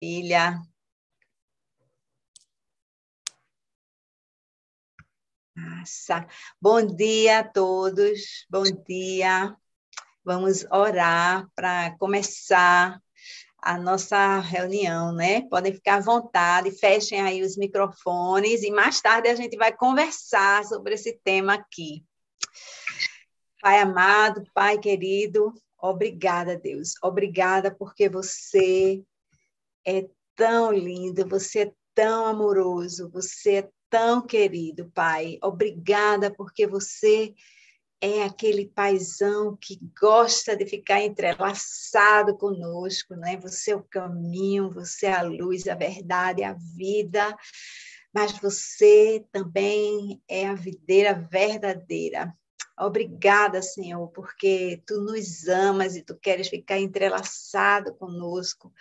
Filha. Nossa. Bom dia a todos, bom dia. Vamos orar para começar a nossa reunião, né? Podem ficar à vontade, fechem aí os microfones e mais tarde a gente vai conversar sobre esse tema aqui. Pai amado, Pai querido, obrigada, Deus. Obrigada porque você é tão lindo, você é tão amoroso, você é tão querido, Pai. Obrigada porque você é aquele paizão que gosta de ficar entrelaçado conosco, né? Você é o caminho, você é a luz, a verdade, a vida, mas você também é a videira verdadeira. Obrigada, Senhor, porque tu nos amas e tu queres ficar entrelaçado conosco.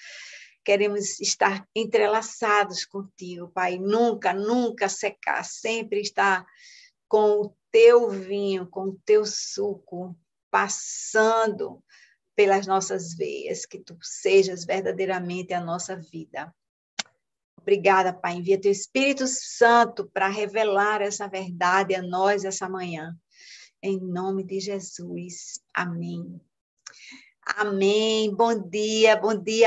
Queremos estar entrelaçados contigo, Pai. Nunca, nunca secar, sempre estar com o teu vinho, com o teu suco, passando pelas nossas veias, que tu sejas verdadeiramente a nossa vida. Obrigada, Pai. Envia teu Espírito Santo para revelar essa verdade a nós essa manhã. Em nome de Jesus. Amém. Amém. Bom dia,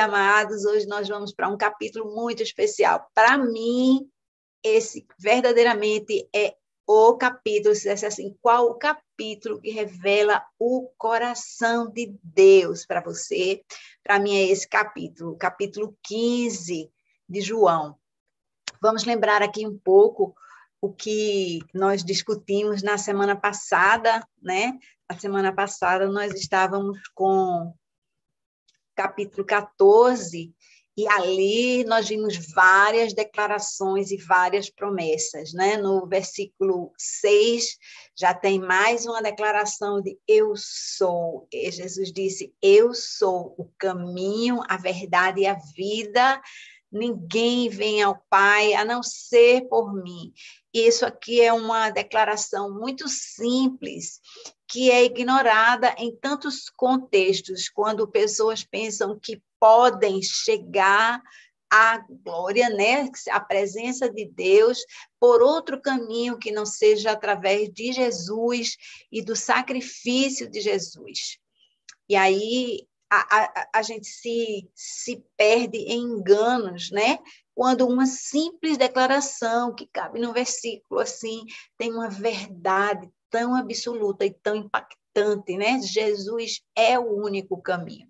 amados. Hoje nós vamos para um capítulo muito especial. Para mim, esse verdadeiramente é o capítulo, se dissesse assim, qual o capítulo que revela o coração de Deus para você? Para mim é esse capítulo, capítulo 15 de João. Vamos lembrar aqui um pouco o que nós discutimos na semana passada, né? Na semana passada nós estávamos com capítulo 14, e ali nós vimos várias declarações e várias promessas, né? No versículo 6, já tem mais uma declaração de eu sou. E Jesus disse, eu sou o caminho, a verdade e a vida. Ninguém vem ao Pai a não ser por mim. Isso aqui é uma declaração muito simples, que é ignorada em tantos contextos, quando pessoas pensam que podem chegar à glória, né? A presença de Deus, por outro caminho que não seja através de Jesus e do sacrifício de Jesus. E aí a gente se perde em enganos, né? Quando uma simples declaração que cabe no versículo assim tem uma verdade tão absoluta e tão impactante, né? Jesus é o único caminho.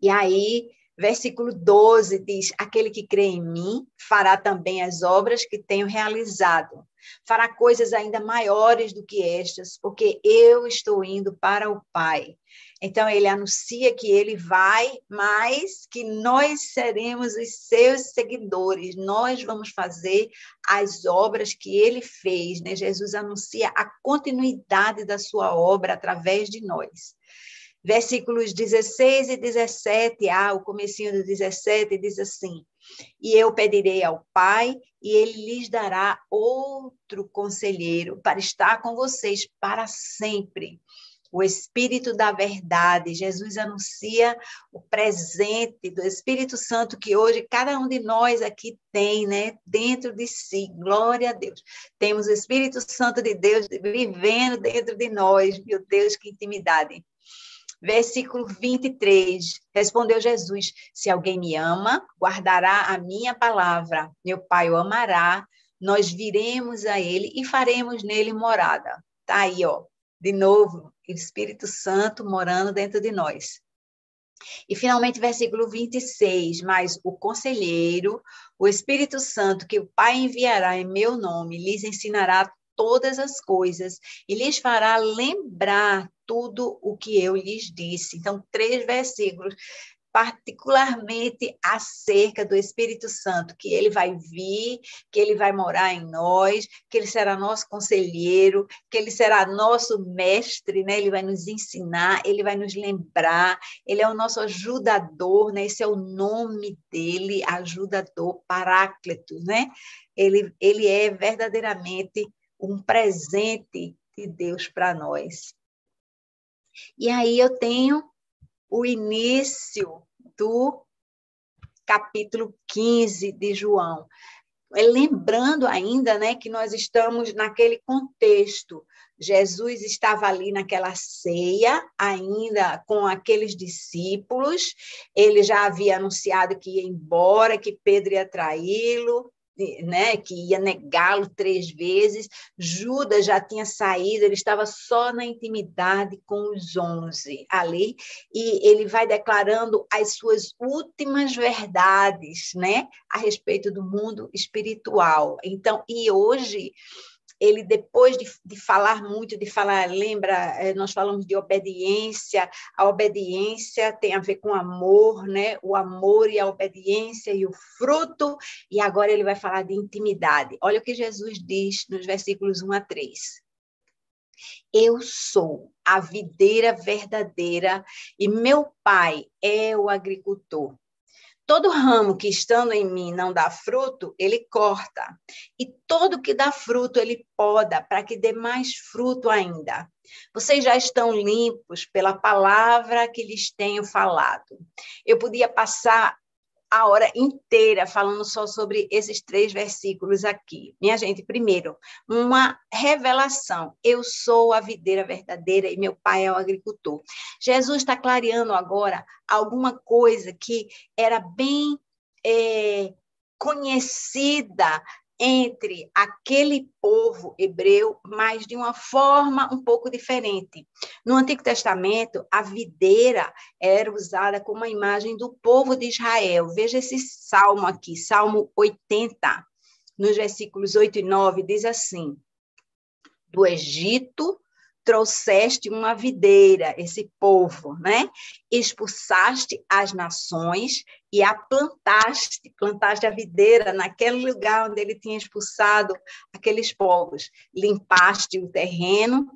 E aí, versículo 12 diz, aquele que crê em mim fará também as obras que tenho realizado. Fará coisas ainda maiores do que estas, porque eu estou indo para o Pai. Então, ele anuncia que ele vai, mas que nós seremos os seus seguidores. Nós vamos fazer as obras que ele fez, né? Jesus anuncia a continuidade da sua obra através de nós. Versículos 16 e 17, o comecinho do 17 diz assim, e eu pedirei ao Pai, e ele lhes dará outro conselheiro para estar com vocês para sempre. O Espírito da verdade. Jesus anuncia o presente do Espírito Santo que hoje cada um de nós aqui tem, né, dentro de si. Glória a Deus. Temos o Espírito Santo de Deus vivendo dentro de nós. Meu Deus, que intimidade. Versículo 23, respondeu Jesus, se alguém me ama, guardará a minha palavra, meu Pai o amará, nós viremos a ele e faremos nele morada. Está aí, ó, de novo, o Espírito Santo morando dentro de nós. E, finalmente, versículo 26, mas o conselheiro, o Espírito Santo, que o Pai enviará em meu nome, lhes ensinará todas as coisas e lhes fará lembrar tudo o que eu lhes disse. Então, 3 versículos, particularmente acerca do Espírito Santo, que ele vai vir, que ele vai morar em nós, que ele será nosso conselheiro, que ele será nosso mestre, né? Ele vai nos ensinar, ele vai nos lembrar, ele é o nosso ajudador, né? Esse é o nome dele, ajudador, Paráclito, né? Ele é verdadeiramente um presente de Deus para nós. E aí eu tenho o início do capítulo 15 de João. Lembrando ainda, né, que nós estamos naquele contexto. Jesus estava ali naquela ceia, ainda com aqueles discípulos, ele já havia anunciado que ia embora, que Pedro ia traí-lo, né, que ia negá-lo 3 vezes, Judas já tinha saído, ele estava só na intimidade com os 11 ali, e ele vai declarando as suas últimas verdades, né, a respeito do mundo espiritual. Então, e hoje ele, depois de falar muito, lembra, nós falamos de obediência, a obediência tem a ver com amor, né? O amor e a obediência e o fruto, e agora ele vai falar de intimidade. Olha o que Jesus diz nos versículos 1 a 3. Eu sou a videira verdadeira e meu pai é o agricultor. Todo ramo que estando em mim não dá fruto, ele corta. E todo que dá fruto, ele poda, para que dê mais fruto ainda. Vocês já estão limpos pela palavra que lhes tenho falado. Eu podia passar a hora inteira falando só sobre esses 3 versículos aqui. Minha gente, primeiro, uma revelação. Eu sou a videira verdadeira e meu pai é o agricultor. Jesus está clareando agora alguma coisa que era bem conhecida entre aquele povo hebreu, mas de uma forma um pouco diferente. No Antigo Testamento, a videira era usada como uma imagem do povo de Israel. Veja esse salmo aqui, Salmo 80, nos versículos 8 e 9, diz assim: do Egito trouxeste uma videira, esse povo, né? Expulsaste as nações e a plantaste a videira naquele lugar onde ele tinha expulsado aqueles povos. Limpaste o terreno,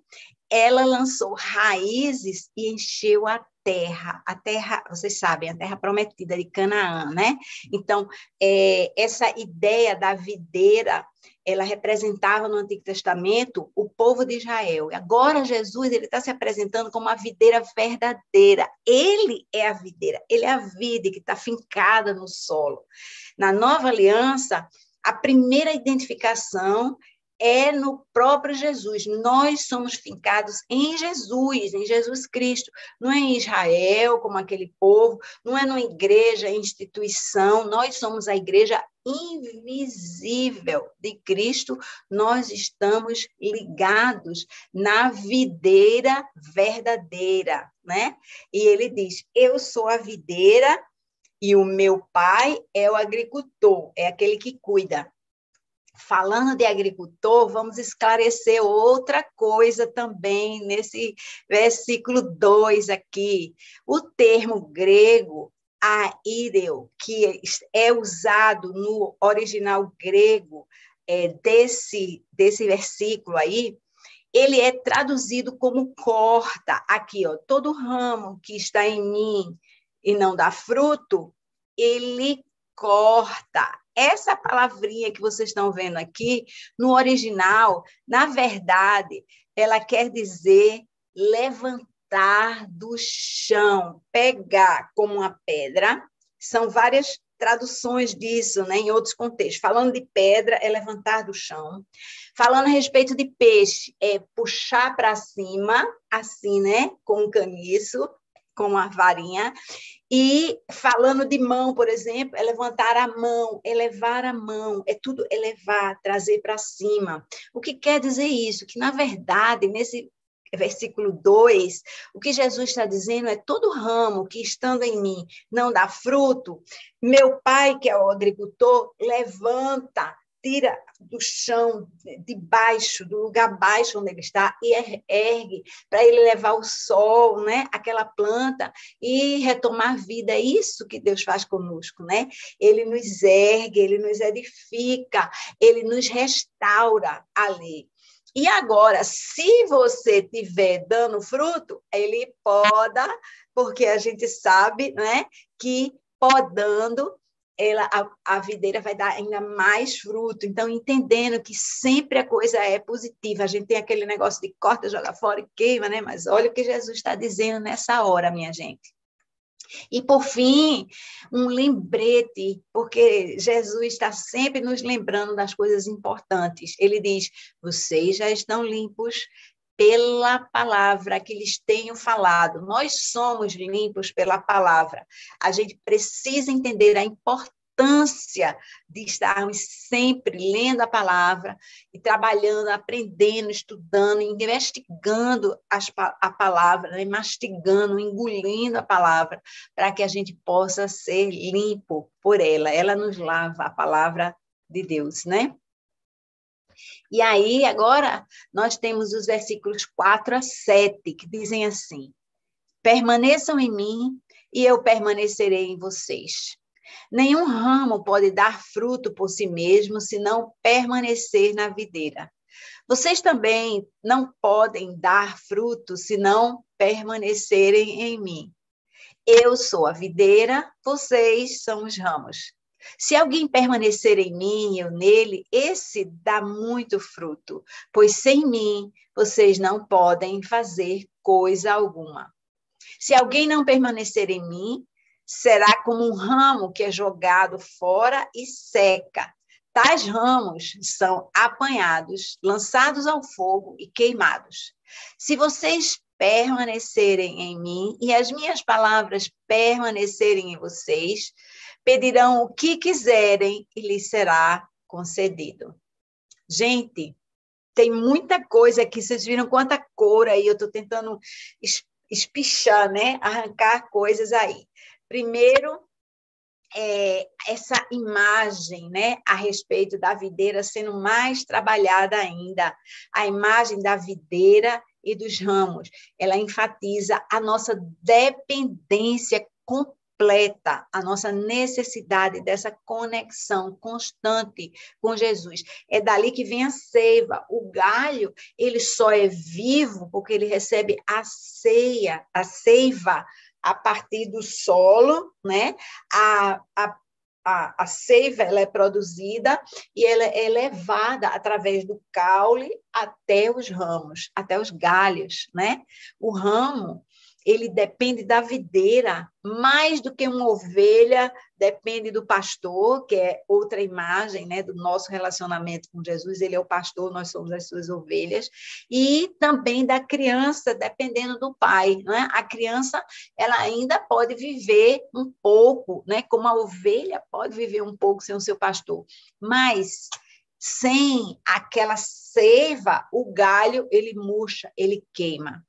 ela lançou raízes e encheu a terra, vocês sabem, a terra prometida de Canaã, né? Então, essa ideia da videira, ela representava no Antigo Testamento o povo de Israel. E agora Jesus, ele está se apresentando como a videira verdadeira. Ele é a videira, ele é a vide que está fincada no solo. Na Nova Aliança, a primeira identificação é no próprio Jesus. Nós somos fincados em Jesus Cristo. Não é em Israel, como aquele povo, não é numa igreja, instituição. Nós somos a igreja invisível de Cristo. Nós estamos ligados na videira verdadeira, né? E ele diz: eu sou a videira e o meu pai é o agricultor, é aquele que cuida. Falando de agricultor, vamos esclarecer outra coisa também nesse versículo 2 aqui. O termo grego, aireu, que é usado no original grego desse versículo aí, ele é traduzido como corta. Aqui, ó, todo ramo que está em mim e não dá fruto, ele corta. Essa palavrinha que vocês estão vendo aqui, no original, na verdade, ela quer dizer levantar do chão, pegar como uma pedra. São várias traduções disso, né, em outros contextos. Falando de pedra, é levantar do chão. Falando a respeito de peixe, é puxar para cima, assim, né, com um caniço, com uma varinha. E falando de mão, por exemplo, é levantar a mão, elevar a mão, é tudo elevar, trazer para cima. O que quer dizer isso? Que, na verdade, nesse versículo 2, o que Jesus está dizendo é: todo ramo que estando em mim não dá fruto, meu pai, que é o agricultor, levanta, tira do chão, de baixo, do lugar baixo onde ele está, e ergue, para ele levar o sol, né, aquela planta, e retomar vida. É isso que Deus faz conosco, né? Ele nos ergue, ele nos edifica, ele nos restaura ali. E agora, se você estiver dando fruto, ele poda, porque a gente sabe, né, que podando, a videira vai dar ainda mais fruto. Então, entendendo que sempre a coisa é positiva. A gente tem aquele negócio de corta, joga fora e queima, né? Mas olha o que Jesus está dizendo nessa hora, minha gente. E, por fim, um lembrete, porque Jesus está sempre nos lembrando das coisas importantes. Ele diz: vocês já estão limpos pela palavra que lhes tenho falado. Nós somos limpos pela palavra. A gente precisa entender a importância de estarmos sempre lendo a palavra e trabalhando, aprendendo, estudando, investigando a palavra, né? Mastigando, engolindo a palavra, para que a gente possa ser limpo por ela. Ela nos lava, a palavra de Deus, né? E aí, agora, nós temos os versículos 4 a 7, que dizem assim: permaneçam em mim e eu permanecerei em vocês. Nenhum ramo pode dar fruto por si mesmo se não permanecer na videira. Vocês também não podem dar fruto se não permanecerem em mim. Eu sou a videira, vocês são os ramos. Se alguém permanecer em mim e eu nele, esse dá muito fruto, pois sem mim vocês não podem fazer coisa alguma. Se alguém não permanecer em mim, será como um ramo que é jogado fora e seca. Tais ramos são apanhados, lançados ao fogo e queimados. Se vocês permanecerem em mim e as minhas palavras permanecerem em vocês, pedirão o que quiserem e lhes será concedido. Gente, tem muita coisa aqui, vocês viram quanta cor aí, eu estou tentando espichar, né? Arrancar coisas aí. Primeiro, essa imagem, né, a respeito da videira sendo mais trabalhada ainda, a imagem da videira e dos ramos, ela enfatiza a nossa dependência completa, a nossa necessidade dessa conexão constante com Jesus. É dali que vem a seiva. O galho, ele só é vivo porque ele recebe a seiva a partir do solo, né? A seiva ela é produzida e ela é levada através do caule até os ramos, até os galhos, né? O ramo, ele depende da videira, mais do que uma ovelha depende do pastor, que é outra imagem, né, do nosso relacionamento com Jesus. Ele é o pastor, nós somos as suas ovelhas, e também da criança, dependendo do pai, né? A criança, ela ainda pode viver um pouco, né, como a ovelha pode viver um pouco sem o seu pastor, mas sem aquela seiva, o galho, ele murcha, ele queima.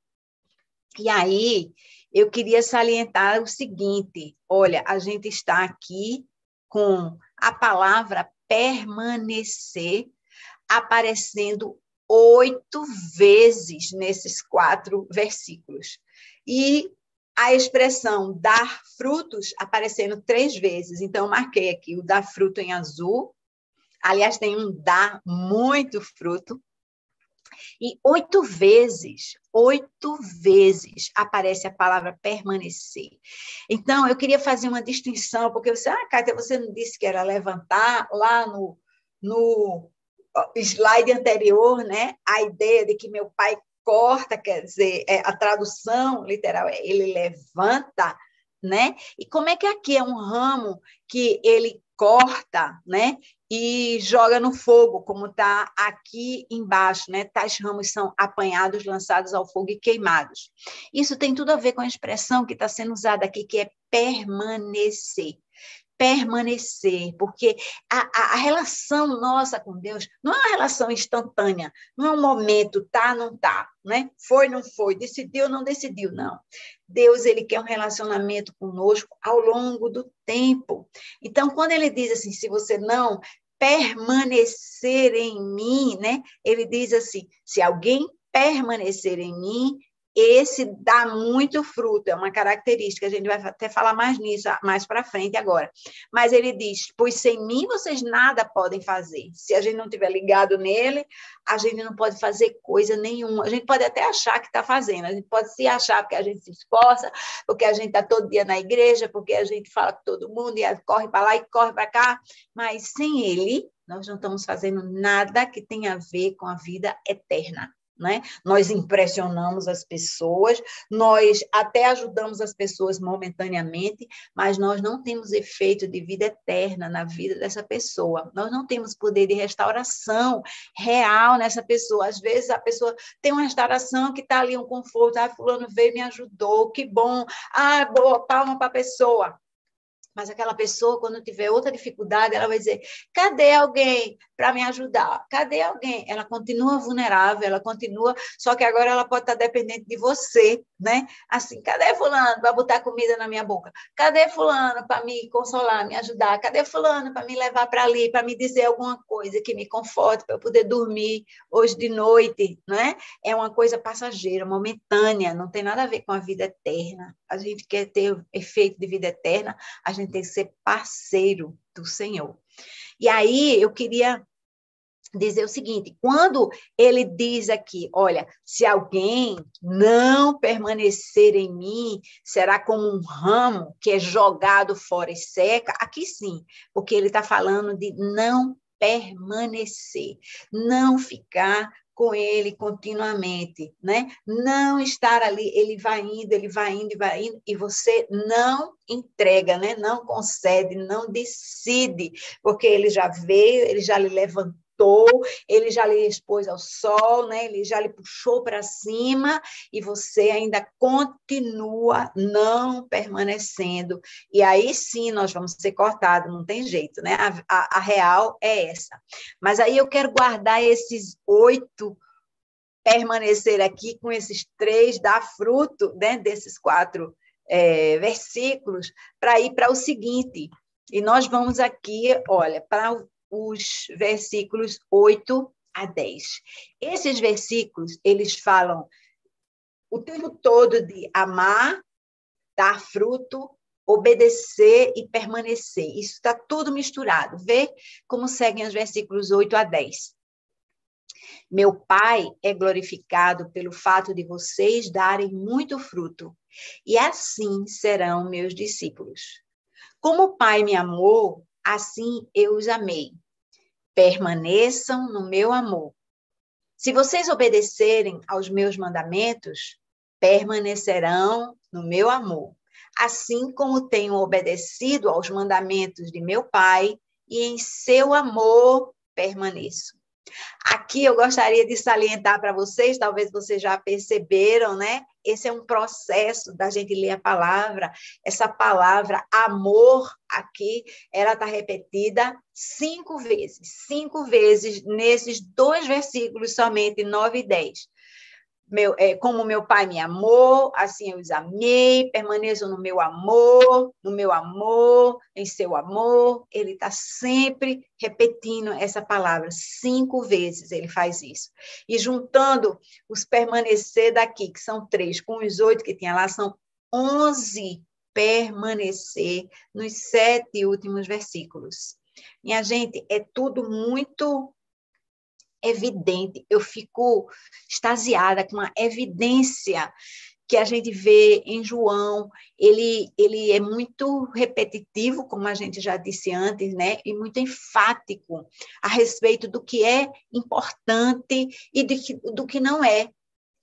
E aí, eu queria salientar o seguinte: olha, a gente está aqui com a palavra permanecer aparecendo 8 vezes nesses 4 versículos. E a expressão dar frutos aparecendo 3 vezes. Então, eu marquei aqui o dar fruto em azul. Aliás, tem um dar muito fruto. E 8 vezes aparece a palavra permanecer. Então, eu queria fazer uma distinção, porque você, Kátia, você não disse que era levantar lá no slide anterior, né? A ideia de que meu pai corta, quer dizer, a tradução literal é ele levanta, né? E como é que aqui é um ramo que ele corta, né? E joga no fogo, como está aqui embaixo, né? Tais ramos são apanhados, lançados ao fogo e queimados. Isso tem tudo a ver com a expressão que está sendo usada aqui, que é permanecer. Permanecer, porque a relação nossa com Deus não é uma relação instantânea, não é um momento, tá, não tá, né? Foi, não foi, decidiu, não decidiu, não. Deus, ele quer um relacionamento conosco ao longo do tempo. Então, quando ele diz assim, se você não permanecer em mim, né? Ele diz assim, se alguém permanecer em mim, esse dá muito fruto, é uma característica, a gente vai até falar mais nisso, mais para frente agora. Mas ele diz, pois sem mim vocês nada podem fazer. Se a gente não estiver ligado nele, a gente não pode fazer coisa nenhuma. A gente pode até achar que está fazendo, a gente pode se achar porque a gente se esforça, porque a gente está todo dia na igreja, porque a gente fala com todo mundo e corre para lá e corre para cá, mas sem ele, nós não estamos fazendo nada que tenha a ver com a vida eterna. né? Nós impressionamos as pessoas, nós até ajudamos as pessoas momentaneamente, mas nós não temos efeito de vida eterna na vida dessa pessoa. Nós não temos poder de restauração real nessa pessoa. Às vezes a pessoa tem uma restauração que está ali um conforto, fulano veio e me ajudou, que bom, boa, palma para a pessoa. Mas aquela pessoa, quando tiver outra dificuldade, ela vai dizer, cadê alguém para me ajudar? Cadê alguém? Ela continua vulnerável, ela continua, só que agora ela pode estar dependente de você, né? Assim, cadê fulano para botar comida na minha boca? Cadê fulano para me consolar, me ajudar? Cadê fulano para me levar para ali, para me dizer alguma coisa que me conforte, para eu poder dormir hoje de noite, né? É uma coisa passageira, momentânea, não tem nada a ver com a vida eterna. A gente quer ter efeito de vida eterna, a gente tem que ser parceiro do Senhor. E aí eu queria dizer o seguinte, quando ele diz aqui, olha, se alguém não permanecer em mim, será como um ramo que é jogado fora e seca, aqui sim, porque ele está falando de não permanecer, não ficar com ele continuamente, né? Não estar ali, ele vai indo, e você não entrega, né? Não concede, não decide, porque ele já veio, ele já lhe levantou, ele já lhe expôs ao sol, né? Ele já lhe puxou para cima e você ainda continua não permanecendo. E aí sim nós vamos ser cortados, não tem jeito, né? A real é essa. Mas aí eu quero guardar esses 8, permanecer aqui com esses 3, dar fruto, né? Desses 4 versículos, para ir para o seguinte. E nós vamos aqui, olha, para os versículos 8 a 10. Esses versículos, eles falam o tempo todo de amar, dar fruto, obedecer e permanecer. Isso está tudo misturado. Vê como seguem os versículos 8 a 10. Meu Pai é glorificado pelo fato de vocês darem muito fruto, e assim serão meus discípulos. Como o Pai me amou, assim eu os amei. Permaneçam no meu amor. Se vocês obedecerem aos meus mandamentos, permanecerão no meu amor, assim como tenho obedecido aos mandamentos de meu Pai, e em seu amor permaneço. Aqui eu gostaria de salientar para vocês, talvez vocês já perceberam, né? Esse é um processo da gente ler a palavra. Essa palavra amor aqui, ela está repetida 5 vezes nesses 2 versículos somente, 9 e 10. Como meu Pai me amou, assim eu os amei, permaneçam no meu amor, em seu amor. Ele está sempre repetindo essa palavra, 5 vezes ele faz isso. E juntando os permanecer daqui, que são 3, com os 8 que tinha lá, são 11 permanecer nos 7 últimos versículos. Minha gente, é tudo muito evidente, eu fico extasiada com a evidência que a gente vê em João. Ele é muito repetitivo, como a gente já disse antes, né? E muito enfático a respeito do que é importante e do que não é.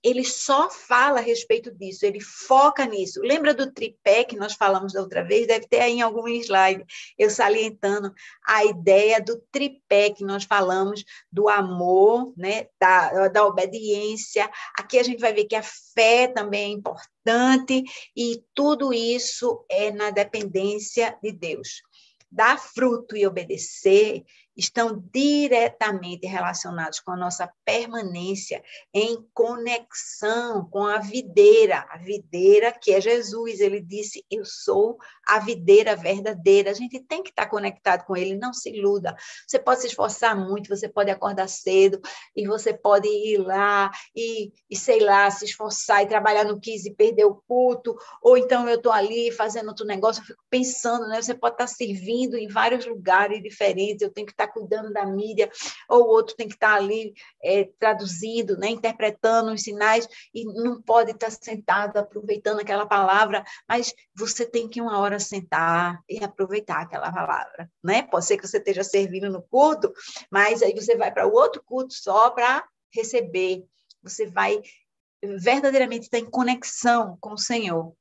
Ele só fala a respeito disso, ele foca nisso. Lembra do tripé que nós falamos da outra vez? Deve ter aí em algum slide, eu salientando a ideia do tripé que nós falamos, do amor, né? da obediência. Aqui a gente vai ver que a fé também é importante e tudo isso é na dependência de Deus. Dar fruto e obedecer estão diretamente relacionados com a nossa permanência em conexão com a videira que é Jesus. Ele disse, eu sou a videira verdadeira. A gente tem que estar conectado com ele, não se iluda. Você pode se esforçar muito, você pode acordar cedo, e você pode ir lá e sei lá, se esforçar e trabalhar no 15 e perder o culto, ou então eu estou ali fazendo outro negócio, eu fico pensando, né? Você pode estar servindo em vários lugares diferentes, eu tenho que estar cuidando da mídia, ou o outro tem que estar ali traduzindo, né, interpretando os sinais, e não pode estar sentado aproveitando aquela palavra, mas você tem que uma hora sentar e aproveitar aquela palavra, né? Pode ser que você esteja servindo no culto, mas aí você vai para o outro culto só para receber você vai verdadeiramente estar em conexão com o Senhor.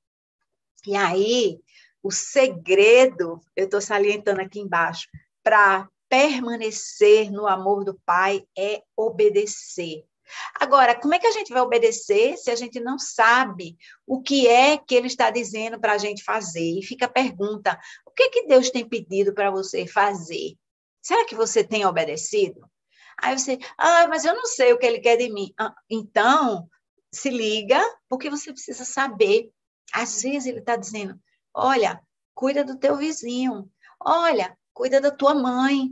E aí, o segredo, eu estou salientando aqui embaixo, para permanecer no amor do Pai é obedecer. Agora, como é que a gente vai obedecer se a gente não sabe o que é que ele está dizendo para a gente fazer? E fica a pergunta, o que é que Deus tem pedido para você fazer? Será que você tem obedecido? Aí você, mas eu não sei o que ele quer de mim. Então, se liga, porque você precisa saber. Às vezes ele está dizendo, olha, cuida do teu vizinho. Olha, cuida da tua mãe.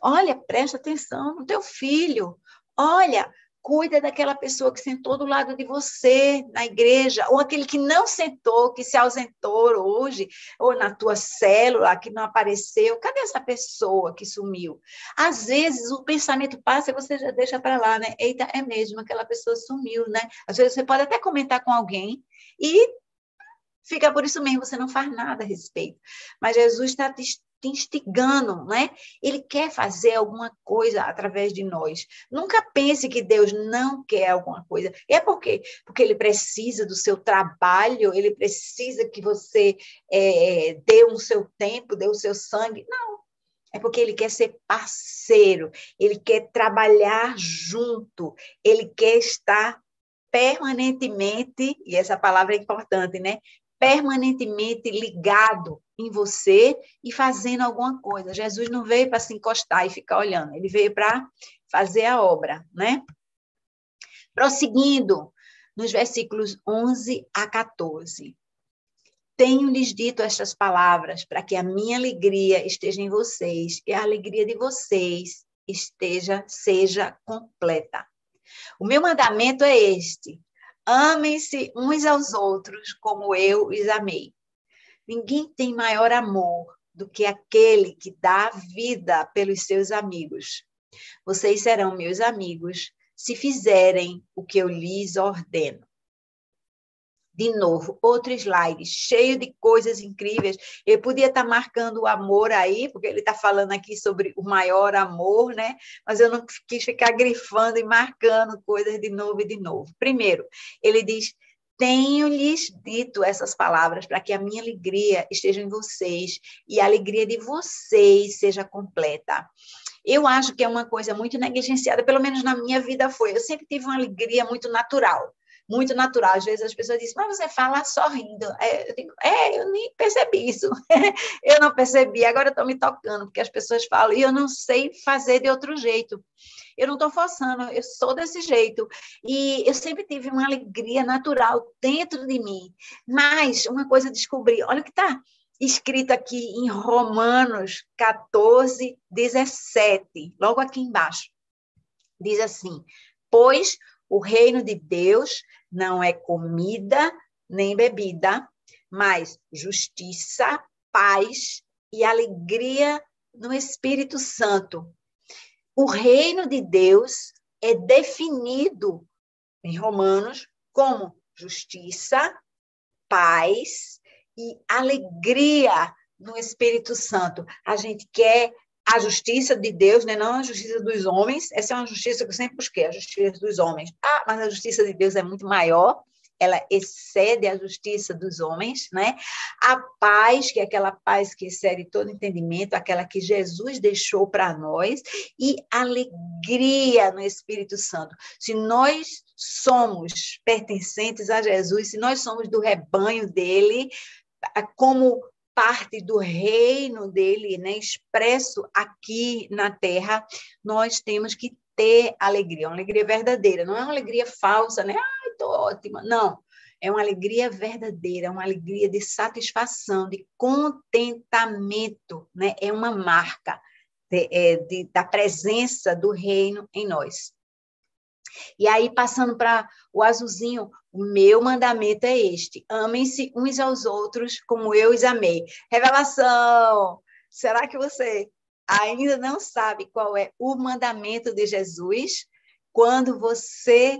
Olha, presta atenção no teu filho. Olha, cuida daquela pessoa que sentou do lado de você na igreja, ou aquele que não sentou, que se ausentou hoje, ou na tua célula, que não apareceu. Cadê essa pessoa que sumiu? Às vezes o pensamento passa e você já deixa para lá, né? Eita, é mesmo, aquela pessoa sumiu, né? Às vezes você pode até comentar com alguém e fica por isso mesmo, você não faz nada a respeito. Mas Jesus está te instigando, né? Ele quer fazer alguma coisa através de nós. Nunca pense que Deus não quer alguma coisa. E é por quê? Porque ele precisa do seu trabalho, ele precisa que você dê o seu tempo, dê o seu sangue. Não. É porque ele quer ser parceiro, ele quer trabalhar junto, ele quer estar permanentemente, e essa palavra é importante, né? Permanentemente ligado em você e fazendo alguma coisa. Jesus não veio para se encostar e ficar olhando, ele veio para fazer a obra, né? Prosseguindo, nos versículos 11 a 14. Tenho-lhes dito estas palavras para que a minha alegria esteja em vocês e a alegria de vocês seja completa. O meu mandamento é este: amem-se uns aos outros como eu os amei. Ninguém tem maior amor do que aquele que dá a vida pelos seus amigos. Vocês serão meus amigos se fizerem o que eu lhes ordeno. De novo, outro slide, cheio de coisas incríveis. Eu podia estar marcando o amor aí, porque ele está falando aqui sobre o maior amor, né? Mas eu não quis ficar grifando e marcando coisas de novo e de novo. Primeiro, ele diz: tenho-lhes dito essas palavras para que a minha alegria esteja em vocês e a alegria de vocês seja completa. Eu acho que é uma coisa muito negligenciada, pelo menos na minha vida foi. Eu sempre tive uma alegria muito natural. Muito natural. Às vezes as pessoas dizem, mas você fala sorrindo. Eu digo, eu nem percebi isso. Eu não percebi, agora eu estou me tocando, porque as pessoas falam, e eu não sei fazer de outro jeito. Eu não estou forçando, eu sou desse jeito. E eu sempre tive uma alegria natural dentro de mim. Mas uma coisa eu descobri, olha o que está escrito aqui em Romanos 14, 17, logo aqui embaixo. Diz assim, pois o reino de Deus não é comida nem bebida, mas justiça, paz e alegria no Espírito Santo. O reino de Deus é definido em Romanos como justiça, paz e alegria no Espírito Santo. A gente quer a justiça de Deus, né? Não a justiça dos homens. Essa é uma justiça que eu sempre busquei, a justiça dos homens. Mas a justiça de Deus é muito maior, ela excede a justiça dos homens, né? A paz, que é aquela paz que excede todo entendimento, aquela que Jesus deixou para nós, e alegria no Espírito Santo. Se nós somos pertencentes a Jesus, se nós somos do rebanho dele, como parte do reino dele, né, expresso aqui na terra, nós temos que ter alegria, uma alegria verdadeira, não é uma alegria falsa, né? Ai, tô ótima. Não, é uma alegria verdadeira, uma alegria de satisfação, de contentamento, né? É uma marca da presença do reino em nós. E aí, passando para o azulzinho, o meu mandamento é este: amem-se uns aos outros como eu os amei. Revelação! Será que você ainda não sabe qual é o mandamento de Jesus? Quando você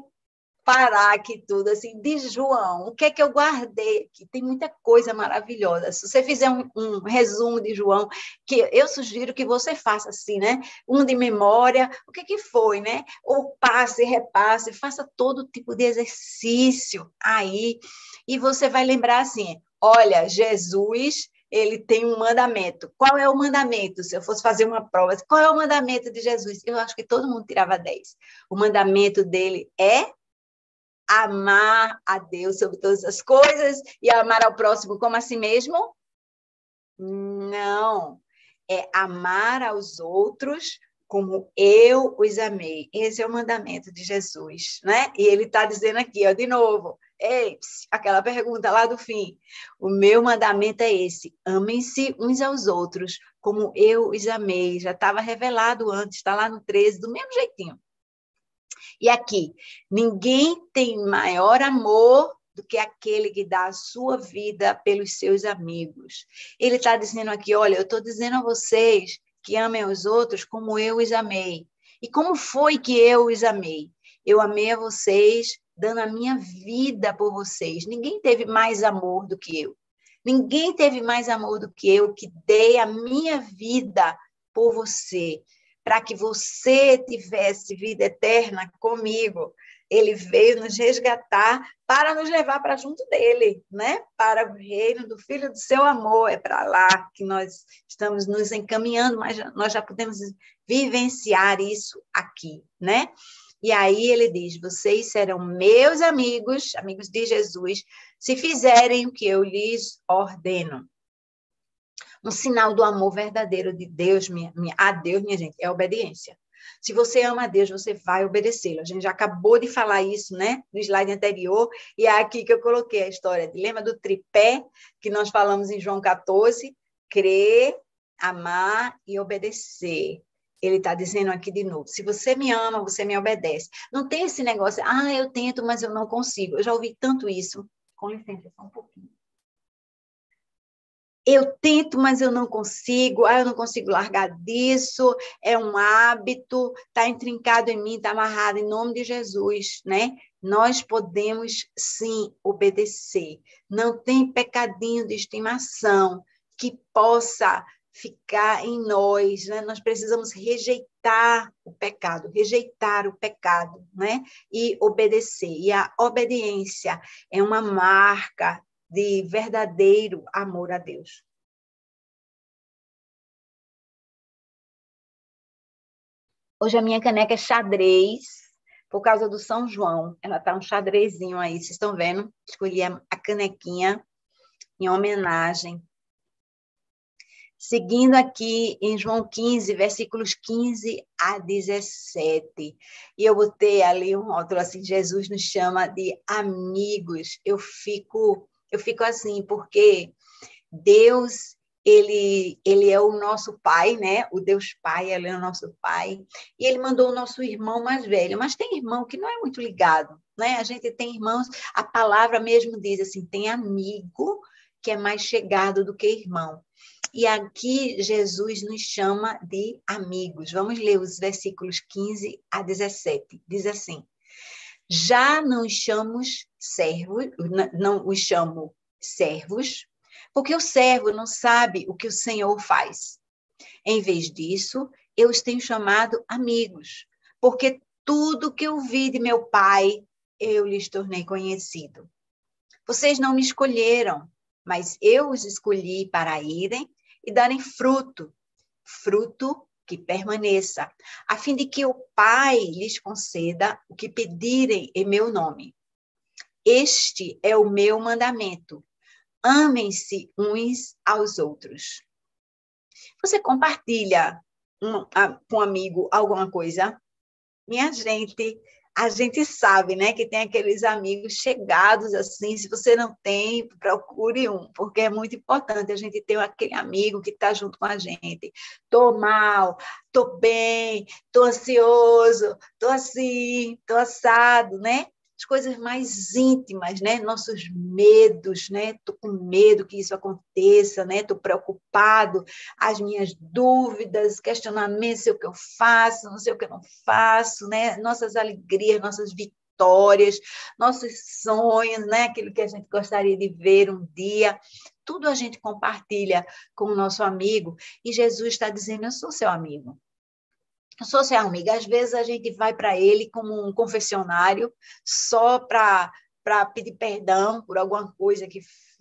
parar aqui tudo, assim, de João, o que é que eu guardei aqui? Tem muita coisa maravilhosa. Se você fizer um resumo de João, que eu sugiro que você faça assim, né? Um de memória, o que é que foi, né? Ou passe, repasse, faça todo tipo de exercício aí, e você vai lembrar assim, olha, Jesus, ele tem um mandamento. Qual é o mandamento? Se eu fosse fazer uma prova, qual é o mandamento de Jesus? Eu acho que todo mundo tirava 10. O mandamento dele é amar a Deus sobre todas as coisas e amar ao próximo como a si mesmo? Não. É amar aos outros como eu os amei. Esse é o mandamento de Jesus, né? E ele está dizendo aqui, ó, de novo, ei, aquela pergunta lá do fim. O meu mandamento é esse: amem-se uns aos outros como eu os amei. Já estava revelado antes, está lá no 13, do mesmo jeitinho. E aqui, ninguém tem maior amor do que aquele que dá a sua vida pelos seus amigos. Ele está dizendo aqui, olha, eu estou dizendo a vocês que amem os outros como eu os amei. E como foi que eu os amei? Eu amei a vocês dando a minha vida por vocês. Ninguém teve mais amor do que eu. Ninguém teve mais amor do que eu, que dei a minha vida por você, para que você tivesse vida eterna comigo. Ele veio nos resgatar para nos levar para junto dele, né? Para o reino do Filho do seu amor. É para lá que nós estamos nos encaminhando, mas nós já podemos vivenciar isso aqui, né? E aí ele diz, vocês serão meus amigos, amigos de Jesus, se fizerem o que eu lhes ordeno. Um sinal do amor verdadeiro de Deus, a Deus, minha gente, é a obediência. Se você ama a Deus, você vai obedecê-lo. A gente já acabou de falar isso, né? No slide anterior, e é aqui que eu coloquei a história. Lembra do tripé que nós falamos em João 14? Crer, amar e obedecer. Ele está dizendo aqui de novo, se você me ama, você me obedece. Não tem esse negócio, eu tento, mas eu não consigo. Eu já ouvi tanto isso. Com licença, só um pouquinho. Eu tento, mas eu não consigo, eu não consigo largar disso, é um hábito, está intrincado em mim, está amarrado em nome de Jesus, né? Nós podemos, sim, obedecer. Não tem pecadinho de estimação que possa ficar em nós, né? Nós precisamos rejeitar o pecado, né? E obedecer. E a obediência é uma marca de verdadeiro amor a Deus. Hoje a minha caneca é xadrez, por causa do São João. Ela tá um xadrezinho aí, vocês estão vendo? Escolhi a canequinha em homenagem. Seguindo aqui em João 15, versículos 15 a 17. E eu botei ali um rótulo assim, Jesus nos chama de amigos. Eu fico assim, porque Deus, ele é o nosso pai, né? O Deus Pai, ele é o nosso pai. E ele mandou o nosso irmão mais velho. Mas tem irmão que não é muito ligado, né? A gente tem irmãos, a palavra mesmo diz assim, tem amigo que é mais chegado do que irmão. E aqui Jesus nos chama de amigos. Vamos ler os versículos 15 a 17. Diz assim, já não os chamamos servos, não os chamo servos, porque o servo não sabe o que o Senhor faz. Em vez disso, eu os tenho chamado amigos, porque tudo que eu vi de meu Pai, eu lhes tornei conhecido. Vocês não me escolheram, mas eu os escolhi para irem e darem fruto, fruto que permaneça, a fim de que o Pai lhes conceda o que pedirem em meu nome. Este é o meu mandamento. Amem-se uns aos outros. Você compartilha com um amigo alguma coisa? Minha gente, a gente sabe, né, que tem aqueles amigos chegados assim. Se você não tem, procure um, porque é muito importante a gente ter aquele amigo que está junto com a gente. Estou mal, estou bem, estou ansioso, estou assim, estou assado, né? As coisas mais íntimas, né? Nossos medos, né? Estou com medo que isso aconteça, né? Estou preocupado, as minhas dúvidas, questionamentos, sei o que eu faço, não sei o que eu não faço, né? Nossas alegrias, nossas vitórias, histórias, nossos sonhos, né? Aquilo que a gente gostaria de ver um dia. Tudo a gente compartilha com o nosso amigo. E Jesus está dizendo, eu sou seu amigo. Eu sou seu amigo. Às vezes a gente vai para ele como um confessionário, só para pedir perdão por alguma coisa que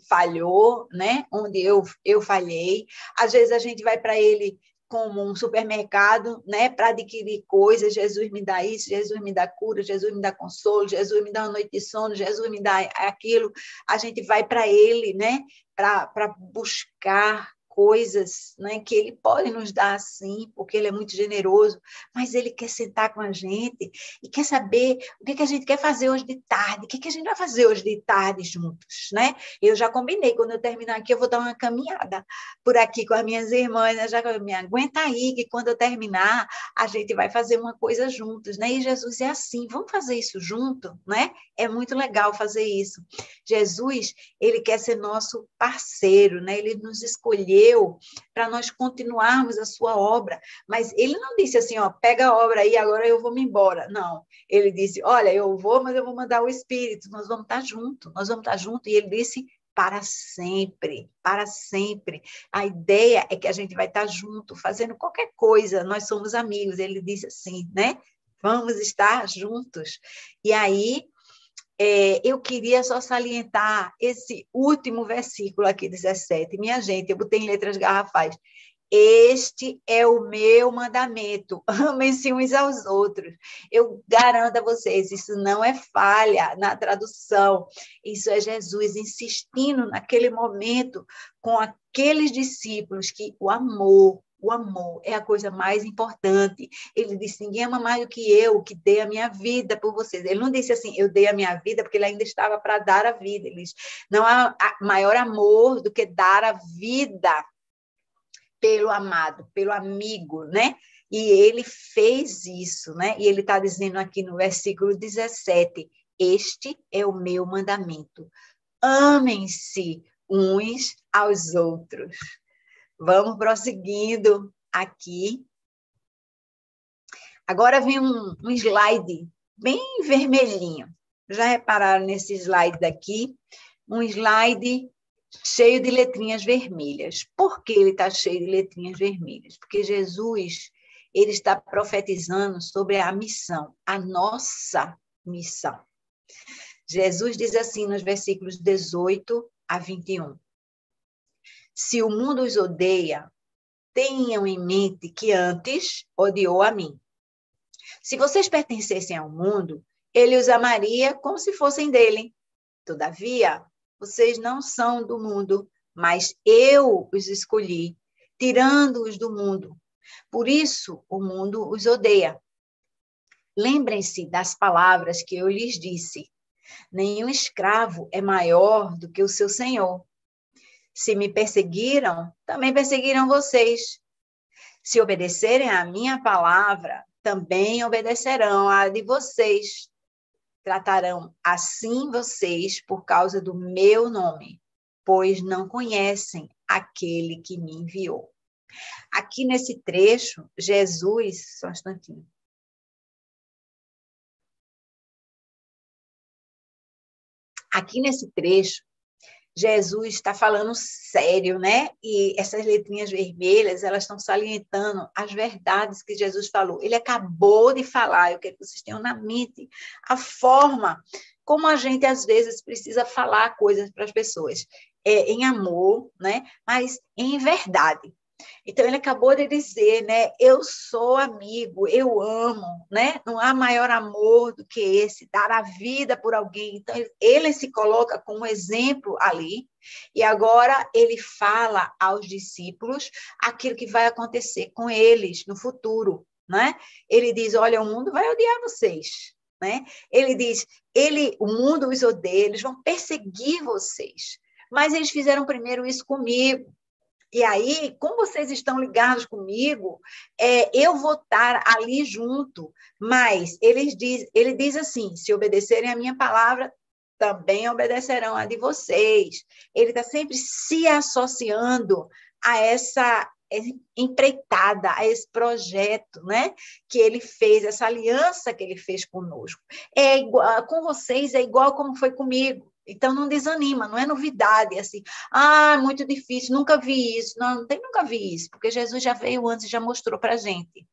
falhou, né? Onde eu falhei. Às vezes a gente vai para ele como um supermercado, né? Para adquirir coisas. Jesus me dá isso, Jesus me dá cura, Jesus me dá consolo, Jesus me dá uma noite de sono, Jesus me dá aquilo. A gente vai para ele, né? Para buscar coisas, né, que ele pode nos dar sim, porque ele é muito generoso, mas ele quer sentar com a gente e quer saber o que a gente quer fazer hoje de tarde, o que a gente vai fazer hoje de tarde juntos, né? Eu já combinei, quando eu terminar aqui, eu vou dar uma caminhada por aqui com as minhas irmãs, né? Já me aguenta aí, que quando eu terminar, a gente vai fazer uma coisa juntos, né? E Jesus é assim, vamos fazer isso junto, né? É muito legal fazer isso. Jesus, ele quer ser nosso parceiro, né? Ele nos escolheu para nós continuarmos a sua obra, mas ele não disse assim, ó, pega a obra aí, agora eu vou me embora. Não, ele disse, olha, eu vou, mas eu vou mandar o Espírito, nós vamos estar juntos, e ele disse, para sempre, para sempre. A ideia é que a gente vai estar junto, fazendo qualquer coisa, nós somos amigos, ele disse assim, né? Vamos estar juntos. E aí, eu queria só salientar esse último versículo aqui, 17. Minha gente, eu botei em letras garrafais. Este é o meu mandamento, amem-se uns aos outros. Eu garanto a vocês, isso não é falha na tradução, isso é Jesus insistindo naquele momento com aqueles discípulos que o amor é a coisa mais importante. Ele disse, ninguém ama mais do que eu, que dei a minha vida por vocês. Ele não disse assim, eu dei a minha vida, porque ele ainda estava para dar a vida. Ele disse, não há maior amor do que dar a vida pelo amado, pelo amigo, né? E ele fez isso, né? E ele está dizendo aqui no versículo 17, este é o meu mandamento, amem-se uns aos outros. Vamos prosseguindo aqui. Agora vem um slide bem vermelhinho. Já repararam nesse slide daqui? Um slide cheio de letrinhas vermelhas. Por que ele está cheio de letrinhas vermelhas? Porque Jesus, ele está profetizando sobre a missão, a nossa missão. Jesus diz assim nos versículos 18 a 21. Se o mundo os odeia, tenham em mente que antes odiou a mim. Se vocês pertencessem ao mundo, ele os amaria como se fossem dele. Todavia, vocês não são do mundo, mas eu os escolhi, tirando-os do mundo. Por isso, o mundo os odeia. Lembrem-se das palavras que eu lhes disse. Nenhum escravo é maior do que o seu senhor. Se me perseguiram, também perseguirão vocês. Se obedecerem à minha palavra, também obedecerão à de vocês. Tratarão assim vocês por causa do meu nome, pois não conhecem aquele que me enviou. Aqui nesse trecho, Jesus, só um instantinho. Aqui nesse trecho, Jesus está falando sério, né? E essas letrinhas vermelhas, elas estão salientando as verdades que Jesus falou. Ele acabou de falar, eu quero que vocês tenham na mente a forma como a gente, às vezes, precisa falar coisas para as pessoas. Em amor, né? Mas em verdade. Então, ele acabou de dizer, né? Eu sou amigo, eu amo, né? Não há maior amor do que esse, dar a vida por alguém. Então, ele se coloca como exemplo ali, e agora ele fala aos discípulos aquilo que vai acontecer com eles no futuro, né? Ele diz, olha, o mundo vai odiar vocês, né? Ele diz, o mundo os odeia, eles vão perseguir vocês, mas eles fizeram primeiro isso comigo. E aí, como vocês estão ligados comigo, eu vou estar ali junto. Mas ele diz assim, se obedecerem a minha palavra, também obedecerão a de vocês. Ele está sempre se associando a empreitada, a esse projeto, né, que ele fez, essa aliança que ele fez conosco. É igual, com vocês é igual como foi comigo. Então, não desanima, não é novidade, assim, muito difícil, nunca vi isso. Não, não tem nunca vi isso, porque Jesus já veio antes e já mostrou para a gente.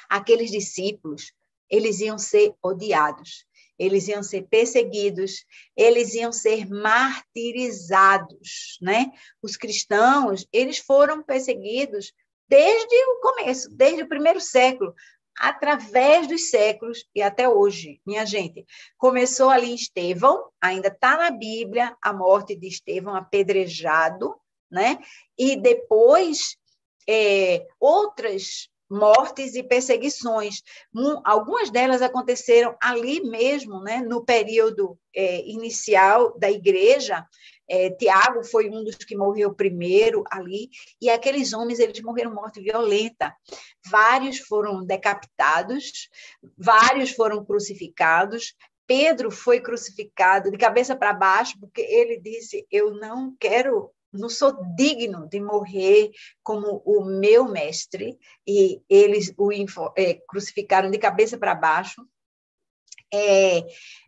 Aqueles discípulos, eles iam ser odiados, eles iam ser perseguidos, eles iam ser martirizados, né? Os cristãos, eles foram perseguidos desde o começo, desde o primeiro século, através dos séculos e até hoje, minha gente. Começou ali em Estevão, ainda está na Bíblia, a morte de Estevão apedrejado, né? E depois, outras mortes e perseguições. Algumas delas aconteceram ali mesmo, né, no período inicial da igreja. Tiago foi um dos que morreu primeiro ali, e aqueles homens, eles morreram morte violenta. Vários foram decapitados, vários foram crucificados. Pedro foi crucificado de cabeça para baixo, porque ele disse, eu não sou digno de morrer como o meu mestre, e eles o crucificaram de cabeça para baixo.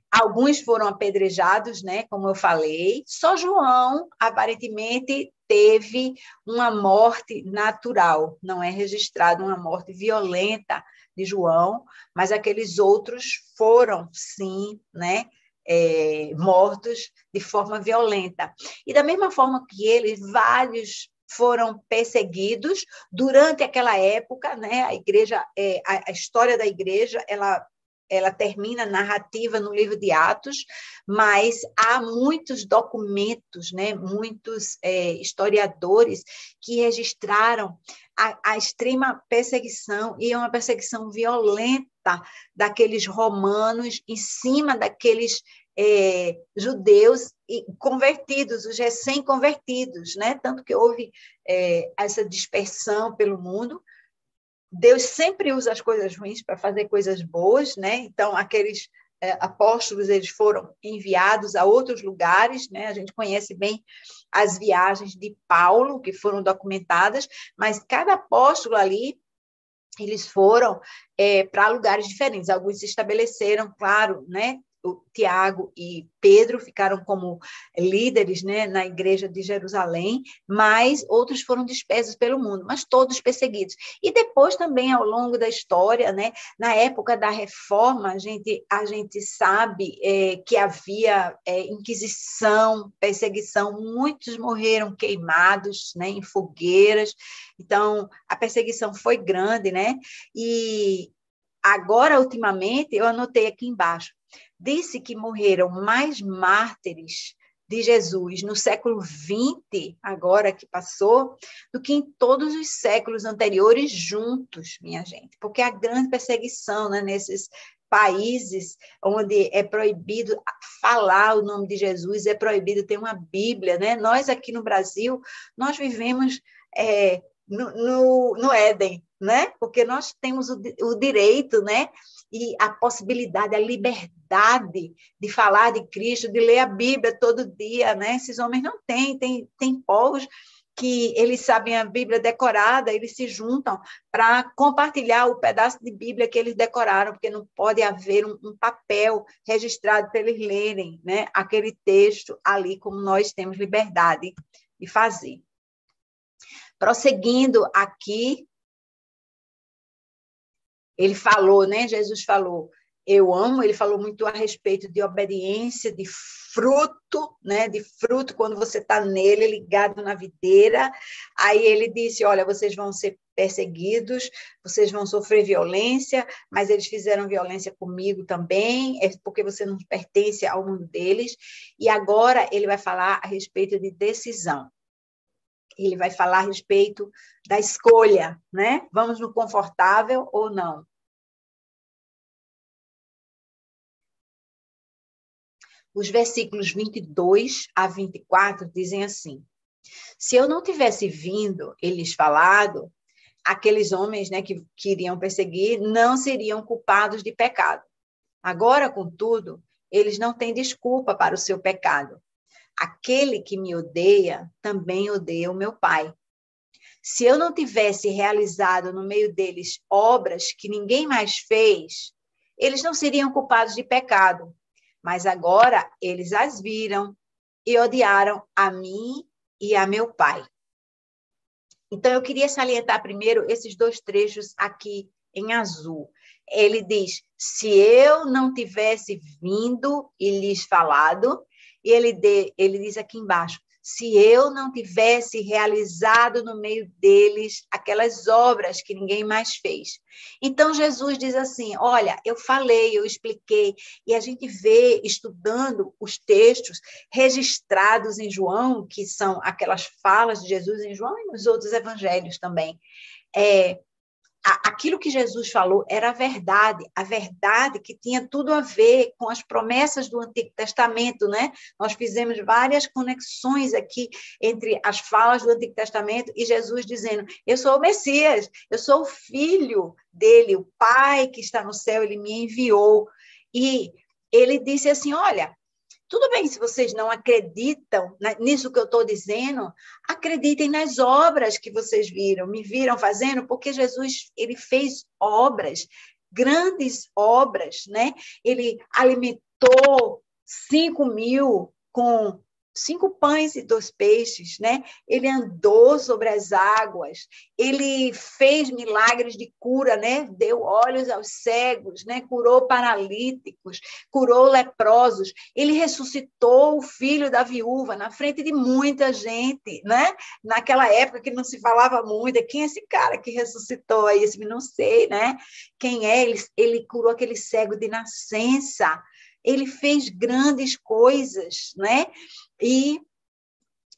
Alguns foram apedrejados, né, como eu falei. Só João, aparentemente, teve uma morte natural, não é registrada uma morte violenta de João, mas aqueles outros foram, sim, né, mortos de forma violenta. E da mesma forma que eles, vários foram perseguidos durante aquela época, né? A igreja, a história da igreja, ela termina narrativa no livro de Atos, mas há muitos documentos, né, muitos historiadores que registraram a extrema perseguição, e é uma perseguição violenta daqueles romanos em cima daqueles judeus convertidos, os recém-convertidos, né? Tanto que houve essa dispersão pelo mundo. Deus sempre usa as coisas ruins para fazer coisas boas, né? Então, aqueles apóstolos, eles foram enviados a outros lugares, né? A gente conhece bem as viagens de Paulo, que foram documentadas, mas cada apóstolo ali, eles foram para lugares diferentes. Alguns se estabeleceram, claro, né? O Tiago e Pedro ficaram como líderes, né, na igreja de Jerusalém, mas outros foram dispersos pelo mundo, mas todos perseguidos. E depois também, ao longo da história, né, na época da Reforma, a gente sabe que havia inquisição, perseguição, muitos morreram queimados, né, em fogueiras. Então, a perseguição foi grande, né? E agora, ultimamente, eu anotei aqui embaixo, disse que morreram mais mártires de Jesus no século XX, agora que passou, do que em todos os séculos anteriores juntos, minha gente, porque a grande perseguição, né, nesses países onde é proibido falar o nome de Jesus, é proibido ter uma Bíblia, né? Nós aqui no Brasil, nós vivemos no Éden, né? Porque nós temos o direito, né? E a possibilidade, a liberdade de falar de Cristo, de ler a Bíblia todo dia, né? Esses homens não têm, tem povos que eles sabem a Bíblia decorada, eles se juntam para compartilhar o pedaço de Bíblia que eles decoraram, porque não pode haver um papel registrado para eles lerem, né? Aquele texto ali, como nós temos liberdade de fazer. Prosseguindo aqui, ele falou, né? Jesus falou, eu amo, ele falou muito a respeito de obediência, de fruto, né? De fruto, quando você está nele, ligado na videira. Aí ele disse, olha, vocês vão ser perseguidos, vocês vão sofrer violência, mas eles fizeram violência comigo também, é porque você não pertence ao mundo deles. E agora ele vai falar a respeito de decisão. Ele vai falar a respeito da escolha, né? Vamos no confortável ou não? Os versículos 22 a 24 dizem assim: se eu não tivesse vindo e lhes falado, aqueles homens, né, que iriam perseguir não seriam culpados de pecado. Agora, contudo, eles não têm desculpa para o seu pecado. Aquele que me odeia também odeia o meu Pai. se eu não tivesse realizado no meio deles obras que ninguém mais fez, eles não seriam culpados de pecado. Mas agora eles as viram e odiaram a mim e a meu Pai. Então, eu queria salientar primeiro esses dois trechos aqui em azul. Ele diz, se eu não tivesse vindo e lhes falado, e ele diz aqui embaixo, se eu não tivesse realizado no meio deles aquelas obras que ninguém mais fez. Então, Jesus diz assim, olha, eu falei, eu expliquei, e a gente vê, estudando os textos registrados em João, que são aquelas falas de Jesus em João e nos outros evangelhos também, aquilo que Jesus falou era a verdade que tinha tudo a ver com as promessas do Antigo Testamento, né? Nós fizemos várias conexões aqui entre as falas do Antigo Testamento e Jesus dizendo, eu sou o Messias, eu sou o filho dele, o Pai que está no céu, ele me enviou. E ele disse assim, olha, tudo bem se vocês não acreditam nisso que eu estou dizendo, acreditem nas obras que vocês viram, me viram fazendo, porque Jesus ele fez obras, grandes obras, né? Ele alimentou 5.000 com 5 pães e 2 peixes, né? Ele andou sobre as águas, ele fez milagres de cura, né? Deu olhos aos cegos, né? Curou paralíticos, curou leprosos, ele ressuscitou o filho da viúva na frente de muita gente, né? Naquela época que não se falava muito, quem é esse cara que ressuscitou aí? Esse não sei, né? Quem é? Ele curou aquele cego de nascença, ele fez grandes coisas, né? E,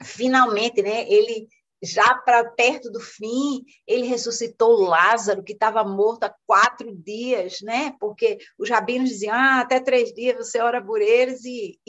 finalmente, né, ele, já para perto do fim, ele ressuscitou Lázaro, que estava morto há 4 dias, né? Porque os rabinos diziam, até 3 dias você ora por eles e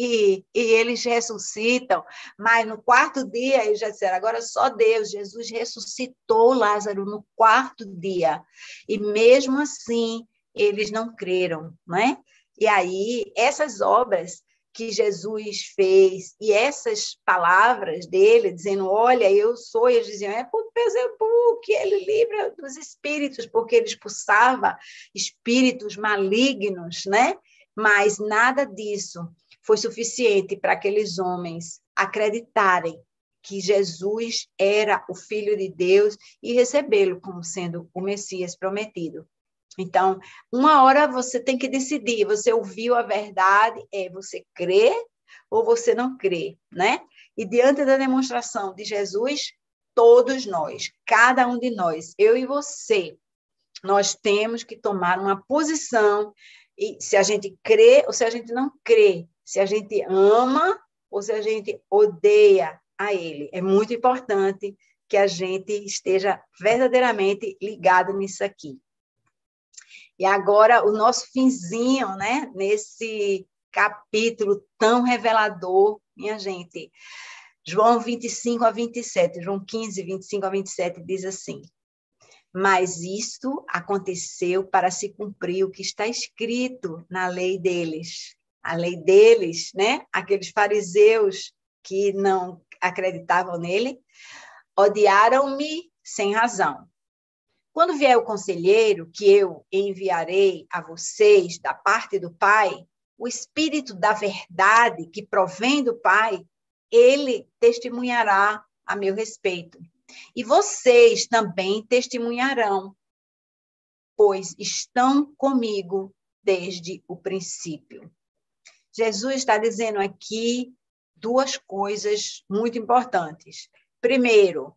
eles ressuscitam. Mas no 4º dia, eles já disseram, agora só Deus, Jesus ressuscitou Lázaro no 4º dia. E mesmo assim, eles não creram, né? E aí, essas obras que Jesus fez, e essas palavras dele, dizendo, olha, eu sou, e eles diziam, é por Beelzebul que ele livra dos espíritos, porque ele expulsava espíritos malignos, né? Mas nada disso foi suficiente para aqueles homens acreditarem que Jesus era o Filho de Deus e recebê-lo como sendo o Messias prometido. Então, uma hora você tem que decidir, você ouviu a verdade, você crê ou você não crê, né? E diante da demonstração de Jesus, todos nós, cada um de nós, eu e você, nós temos que tomar uma posição, e se a gente crê ou se a gente não crê, se a gente ama ou se a gente odeia a ele. É muito importante que a gente esteja verdadeiramente ligado nisso aqui. E agora, o nosso finzinho, né, nesse capítulo tão revelador, minha gente. João 25 a 27, João 15, 25 a 27 diz assim, mas isto aconteceu para se cumprir o que está escrito na lei deles. A lei deles, né, aqueles fariseus que não acreditavam nele, odiaram-me sem razão. Quando vier o conselheiro, que eu enviarei a vocês da parte do Pai, o Espírito da verdade que provém do Pai, ele testemunhará a meu respeito. E vocês também testemunharão, pois estão comigo desde o princípio. Jesus está dizendo aqui 2 coisas muito importantes. Primeiro,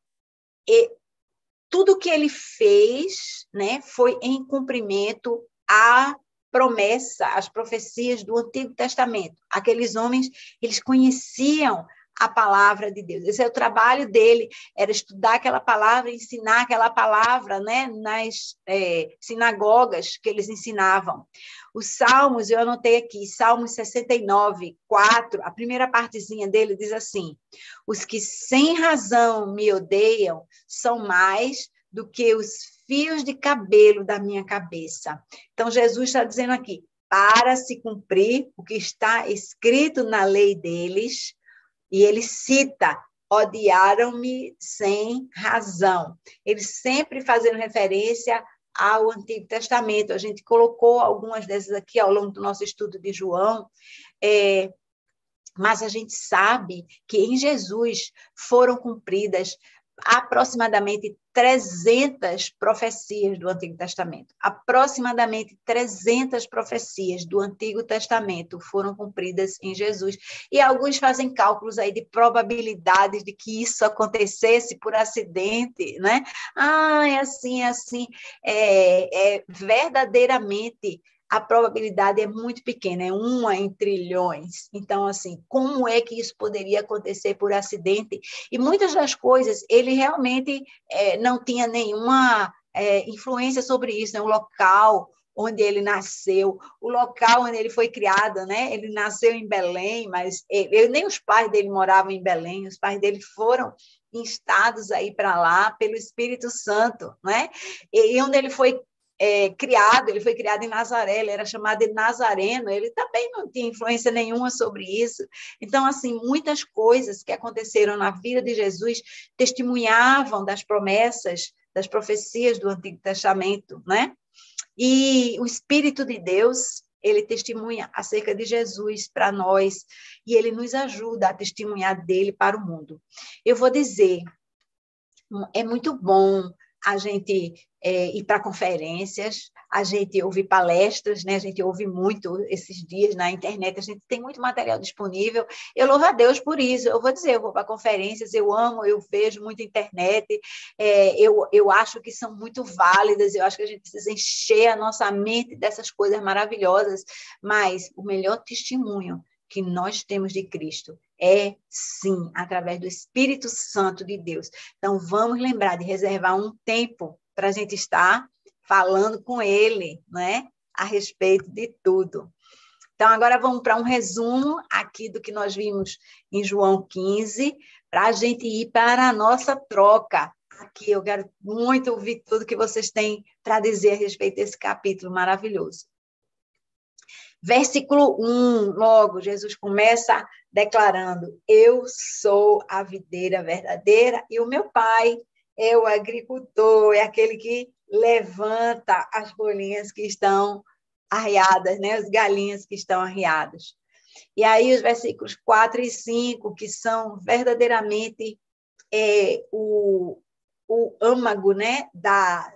tudo que ele fez, né, foi em cumprimento à promessa, às profecias do Antigo Testamento. Aqueles homens, eles conheciam a palavra de Deus. Esse é o trabalho dele, era estudar aquela palavra, ensinar aquela palavra, né, nas sinagogas que eles ensinavam. Os Salmos, eu anotei aqui, Salmos 69, 4, a primeira partezinha dele diz assim, os que sem razão me odeiam são mais do que os fios de cabelo da minha cabeça. Então, Jesus está dizendo aqui, para se cumprir o que está escrito na lei deles, e ele cita odiaram-me sem razão. Eles sempre fazendo referência ao Antigo Testamento. A gente colocou algumas dessas aqui ao longo do nosso estudo de João, mas a gente sabe que em Jesus foram cumpridas aproximadamente 300 profecias do Antigo Testamento. Aproximadamente 300 profecias do Antigo Testamento foram cumpridas em Jesus. E alguns fazem cálculos aí de probabilidades de que isso acontecesse por acidente, né? É assim, é assim. Verdadeiramente, a probabilidade é muito pequena, é 1 em trilhões. Então, assim, como é que isso poderia acontecer por acidente? E muitas das coisas, ele realmente não tinha nenhuma influência sobre isso, né? O local onde ele nasceu, o local onde ele foi criado, né? Ele nasceu em Belém, mas nem os pais dele moravam em Belém, os pais dele foram instados aí para lá pelo Espírito Santo, né? E onde ele foi criado, ele foi criado em Nazaré, ele era chamado de Nazareno, ele também não tinha influência nenhuma sobre isso. Então, assim, muitas coisas que aconteceram na vida de Jesus testemunhavam das promessas, das profecias do Antigo Testamento, né? E o Espírito de Deus, ele testemunha acerca de Jesus para nós, e ele nos ajuda a testemunhar dele para o mundo. Eu vou dizer, é muito bom a gente ir para conferências, a gente ouvir palestras, né? A gente ouve muito esses dias na internet, a gente tem muito material disponível. Eu louvo a Deus por isso. Eu vou dizer, eu vou para conferências, eu amo, eu vejo muito internet, eu acho que são muito válidas, eu acho que a gente precisa encher a nossa mente dessas coisas maravilhosas, mas o melhor testemunho que nós temos de Cristo sim, através do Espírito Santo de Deus. Então, vamos lembrar de reservar um tempo para a gente estar falando com Ele, né? A respeito de tudo. Então, agora vamos para um resumo aqui do que nós vimos em João 15, para a gente ir para a nossa troca. Aqui eu quero muito ouvir tudo que vocês têm para dizer a respeito desse capítulo maravilhoso. Versículo 1, logo, Jesus começa declarando: eu sou a videira verdadeira e o meu pai é o agricultor, é aquele que levanta as folhinhas que estão arriadas, né? As galinhas que estão arriadas. E aí os versículos 4 e 5, que são verdadeiramente o âmago, né? da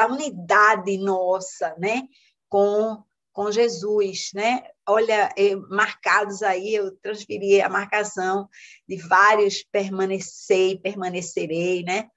unidade nossa, né? Com Jesus, né? Olha, marcados aí, eu transferi a marcação de vários permanecer e permanecerei, né?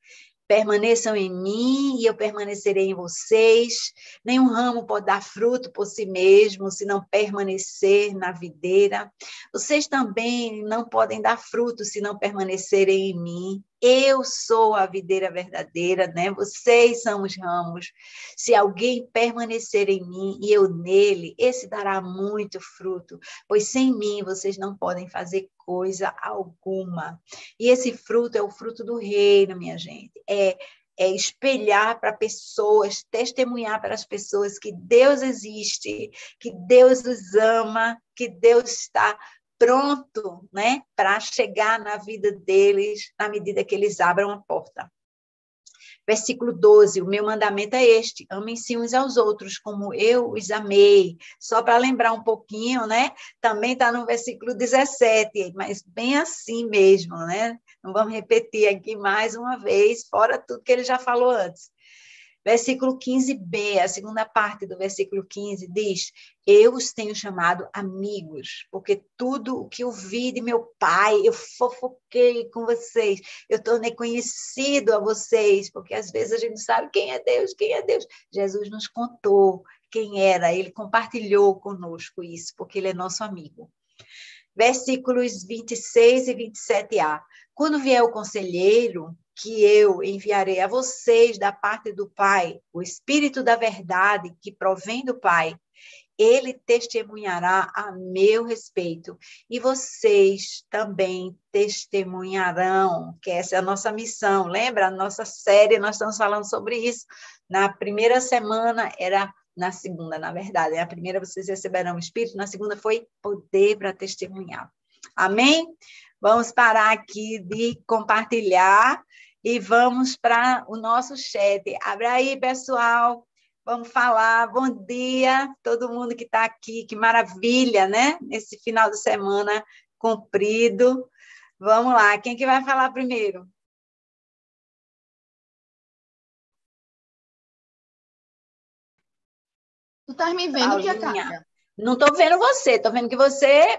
Permaneçam em mim e eu permanecerei em vocês. Nenhum ramo pode dar fruto por si mesmo se não permanecer na videira. Vocês também não podem dar fruto se não permanecerem em mim. Eu sou a videira verdadeira, né? Vocês são os ramos. Se alguém permanecer em mim e eu nele, esse dará muito fruto, pois sem mim vocês não podem fazer coisa alguma. E esse fruto é o fruto do reino, minha gente. É espelhar para pessoas, testemunhar para as pessoas que Deus existe, que Deus os ama, que Deus está pronto, né, para chegar na vida deles, na medida que eles abram a porta. Versículo 12, o meu mandamento é este: amem-se uns aos outros, como eu os amei. Só para lembrar um pouquinho, né? Também está no versículo 17, mas bem assim mesmo, né? Não vamos repetir aqui mais uma vez, fora tudo que ele já falou antes. Versículo 15b, a segunda parte do versículo 15 diz: eu os tenho chamado amigos, porque tudo o que eu vi de meu pai, eu fofoquei com vocês, eu tornei conhecido a vocês, porque às vezes a gente não sabe quem é Deus, quem é Deus. Jesus nos contou quem era, ele compartilhou conosco isso, porque ele é nosso amigo. Versículos 26 e 27a. Quando vier o conselheiro, que eu enviarei a vocês da parte do Pai, o Espírito da verdade que provém do Pai, ele testemunhará a meu respeito, e vocês também testemunharão, que essa é a nossa missão. Lembra? A nossa série, nós estamos falando sobre isso. Na primeira semana, na segunda, na verdade. Na primeira vocês receberão o Espírito, na segunda foi poder para testemunhar. Amém? Vamos parar aqui de compartilhar e vamos para o nosso chat. Abre aí, pessoal. Vamos falar. Bom dia, todo mundo que está aqui. Que maravilha, né? Nesse final de semana comprido. Vamos lá. Quem que vai falar primeiro? Tu estás me vendo, tia Kátia? Não estou vendo você. Estou vendo que você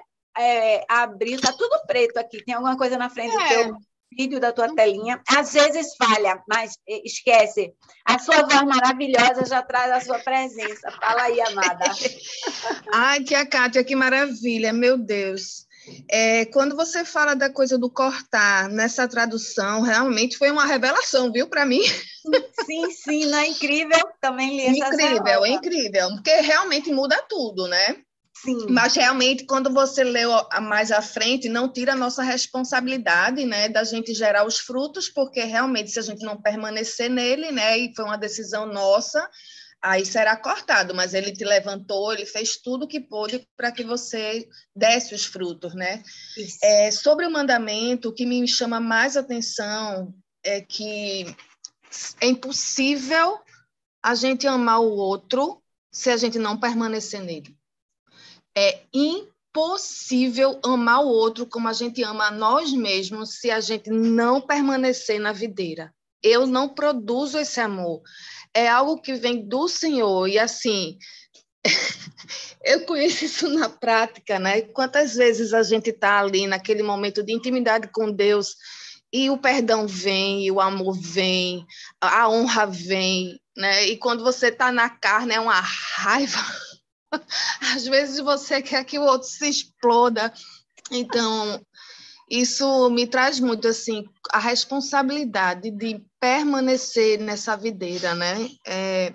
abriu. Está tudo preto aqui. Tem alguma coisa na frente do teu vídeo, da tua telinha. Às vezes falha, mas esquece. A sua voz maravilhosa já traz a sua presença. Fala aí, amada. Ai, tia Kátia, que maravilha, meu Deus. Quando você fala da coisa do cortar nessa tradução, realmente foi uma revelação, viu, para mim? Sim, não é incrível? Também li essa Incrível, é incrível, porque realmente muda tudo, né? Sim. Mas realmente, quando você leu mais à frente, não tira a nossa responsabilidade, né, da gente gerar os frutos, porque realmente, se a gente não permanecer nele, né, e foi uma decisão nossa, aí será cortado, mas ele te levantou, ele fez tudo o que pôde para que você desse os frutos, né? Sobre o mandamento, o que me chama mais atenção é que é impossível a gente amar o outro se a gente não permanecer nele. É impossível amar o outro como a gente ama a nós mesmos se a gente não permanecer na videira. Eu não produzo esse amor. É algo que vem do Senhor. E assim, eu conheço isso na prática, né? Quantas vezes a gente está ali naquele momento de intimidade com Deus e o perdão vem, e o amor vem, a honra vem, né? E quando você está na carne, é uma raiva. Às vezes você quer que o outro se exploda. Então, isso me traz muito, assim, a responsabilidade de permanecer nessa videira, né? É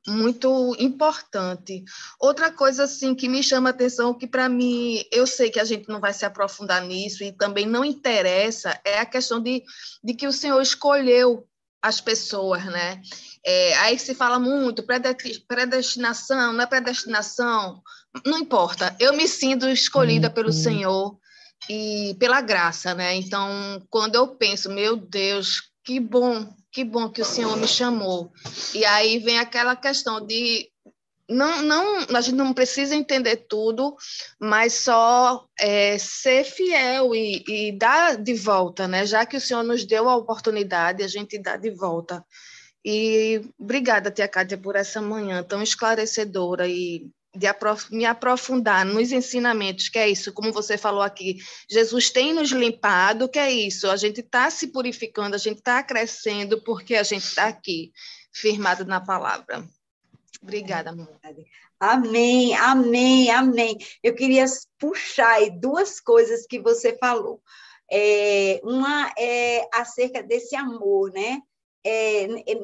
muito importante. Outra coisa, assim, que me chama a atenção, que para mim, eu sei que a gente não vai se aprofundar nisso e também não interessa, é a questão de que o Senhor escolheu as pessoas, né? Aí se fala muito, predestinação, não é predestinação, não importa. Eu me sinto escolhida pelo Senhor e pela graça, né? Então, quando eu penso, meu Deus, que bom que o Senhor me chamou. E aí vem aquela questão de a gente não precisa entender tudo, mas só ser fiel e dar de volta, né? Já que o Senhor nos deu a oportunidade, a gente dá de volta. E obrigada, tia Kátia, por essa manhã tão esclarecedora e de me aprofundar nos ensinamentos, que é isso, como você falou aqui, Jesus tem nos limpado, que é isso, a gente está se purificando, a gente está crescendo, porque a gente está aqui, firmado na palavra. Obrigada, amor. Amém, amém, amém. Eu queria puxar aí duas coisas que você falou. Uma é acerca desse amor, né?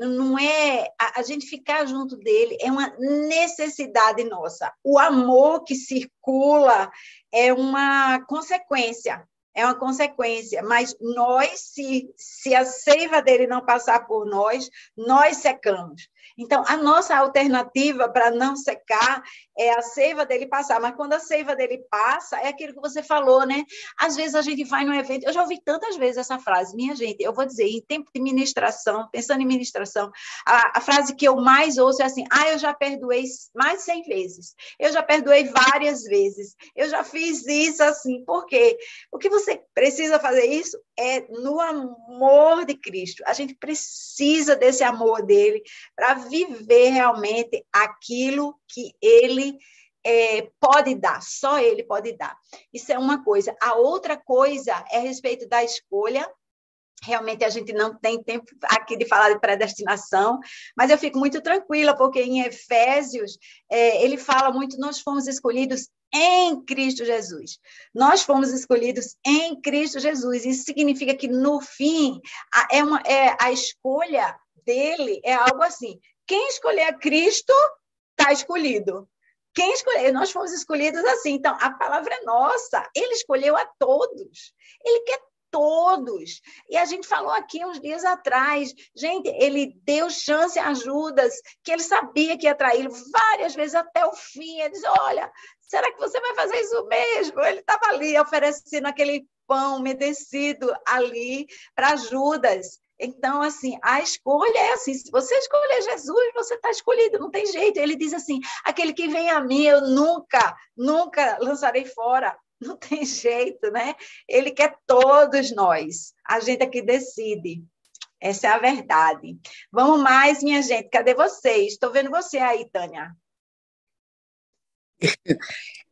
Não é a gente ficar junto dele, é uma necessidade nossa. O amor que circula é uma consequência, mas nós, se a seiva dele não passar por nós secamos. Então, a nossa alternativa para não secar é a seiva dele passar, mas quando a seiva dele passa, é aquilo que você falou, né? Às vezes a gente vai num evento, eu já ouvi tantas vezes essa frase, minha gente, eu vou dizer, em tempo de ministração, pensando em ministração, a frase que eu mais ouço é assim, eu já perdoei mais de 100 vezes, eu já perdoei várias vezes, eu já fiz isso assim, por quê? O que você precisa fazer isso é no amor de Cristo, a gente precisa desse amor dele para viver realmente aquilo que ele pode dar, só ele pode dar. Isso é uma coisa. A outra coisa é a respeito da escolha. Realmente a gente não tem tempo aqui de falar de predestinação, mas eu fico muito tranquila, porque em Efésios ele fala muito, nós fomos escolhidos em Cristo Jesus. Nós fomos escolhidos em Cristo Jesus. Isso significa que, no fim, a escolha dele é algo assim, quem escolher a Cristo está escolhido. Quem escolheu? Nós fomos escolhidos assim. Então, a palavra é nossa. Ele escolheu a todos. Ele quer todos. E a gente falou aqui uns dias atrás, gente, ele deu chance a Judas, que ele sabia que ia traí-lo várias vezes até o fim. Ele disse, olha, será que você vai fazer isso mesmo? Ele estava ali oferecendo aquele pão umedecido ali para Judas. Então, assim, a escolha é assim, se você escolher Jesus, você está escolhido, não tem jeito. Ele diz assim, aquele que vem a mim, eu nunca lançarei fora. Não tem jeito, né? Ele quer todos nós. A gente é que decide. Essa é a verdade. Vamos mais, minha gente. Cadê vocês? Estou vendo você aí, Tânia.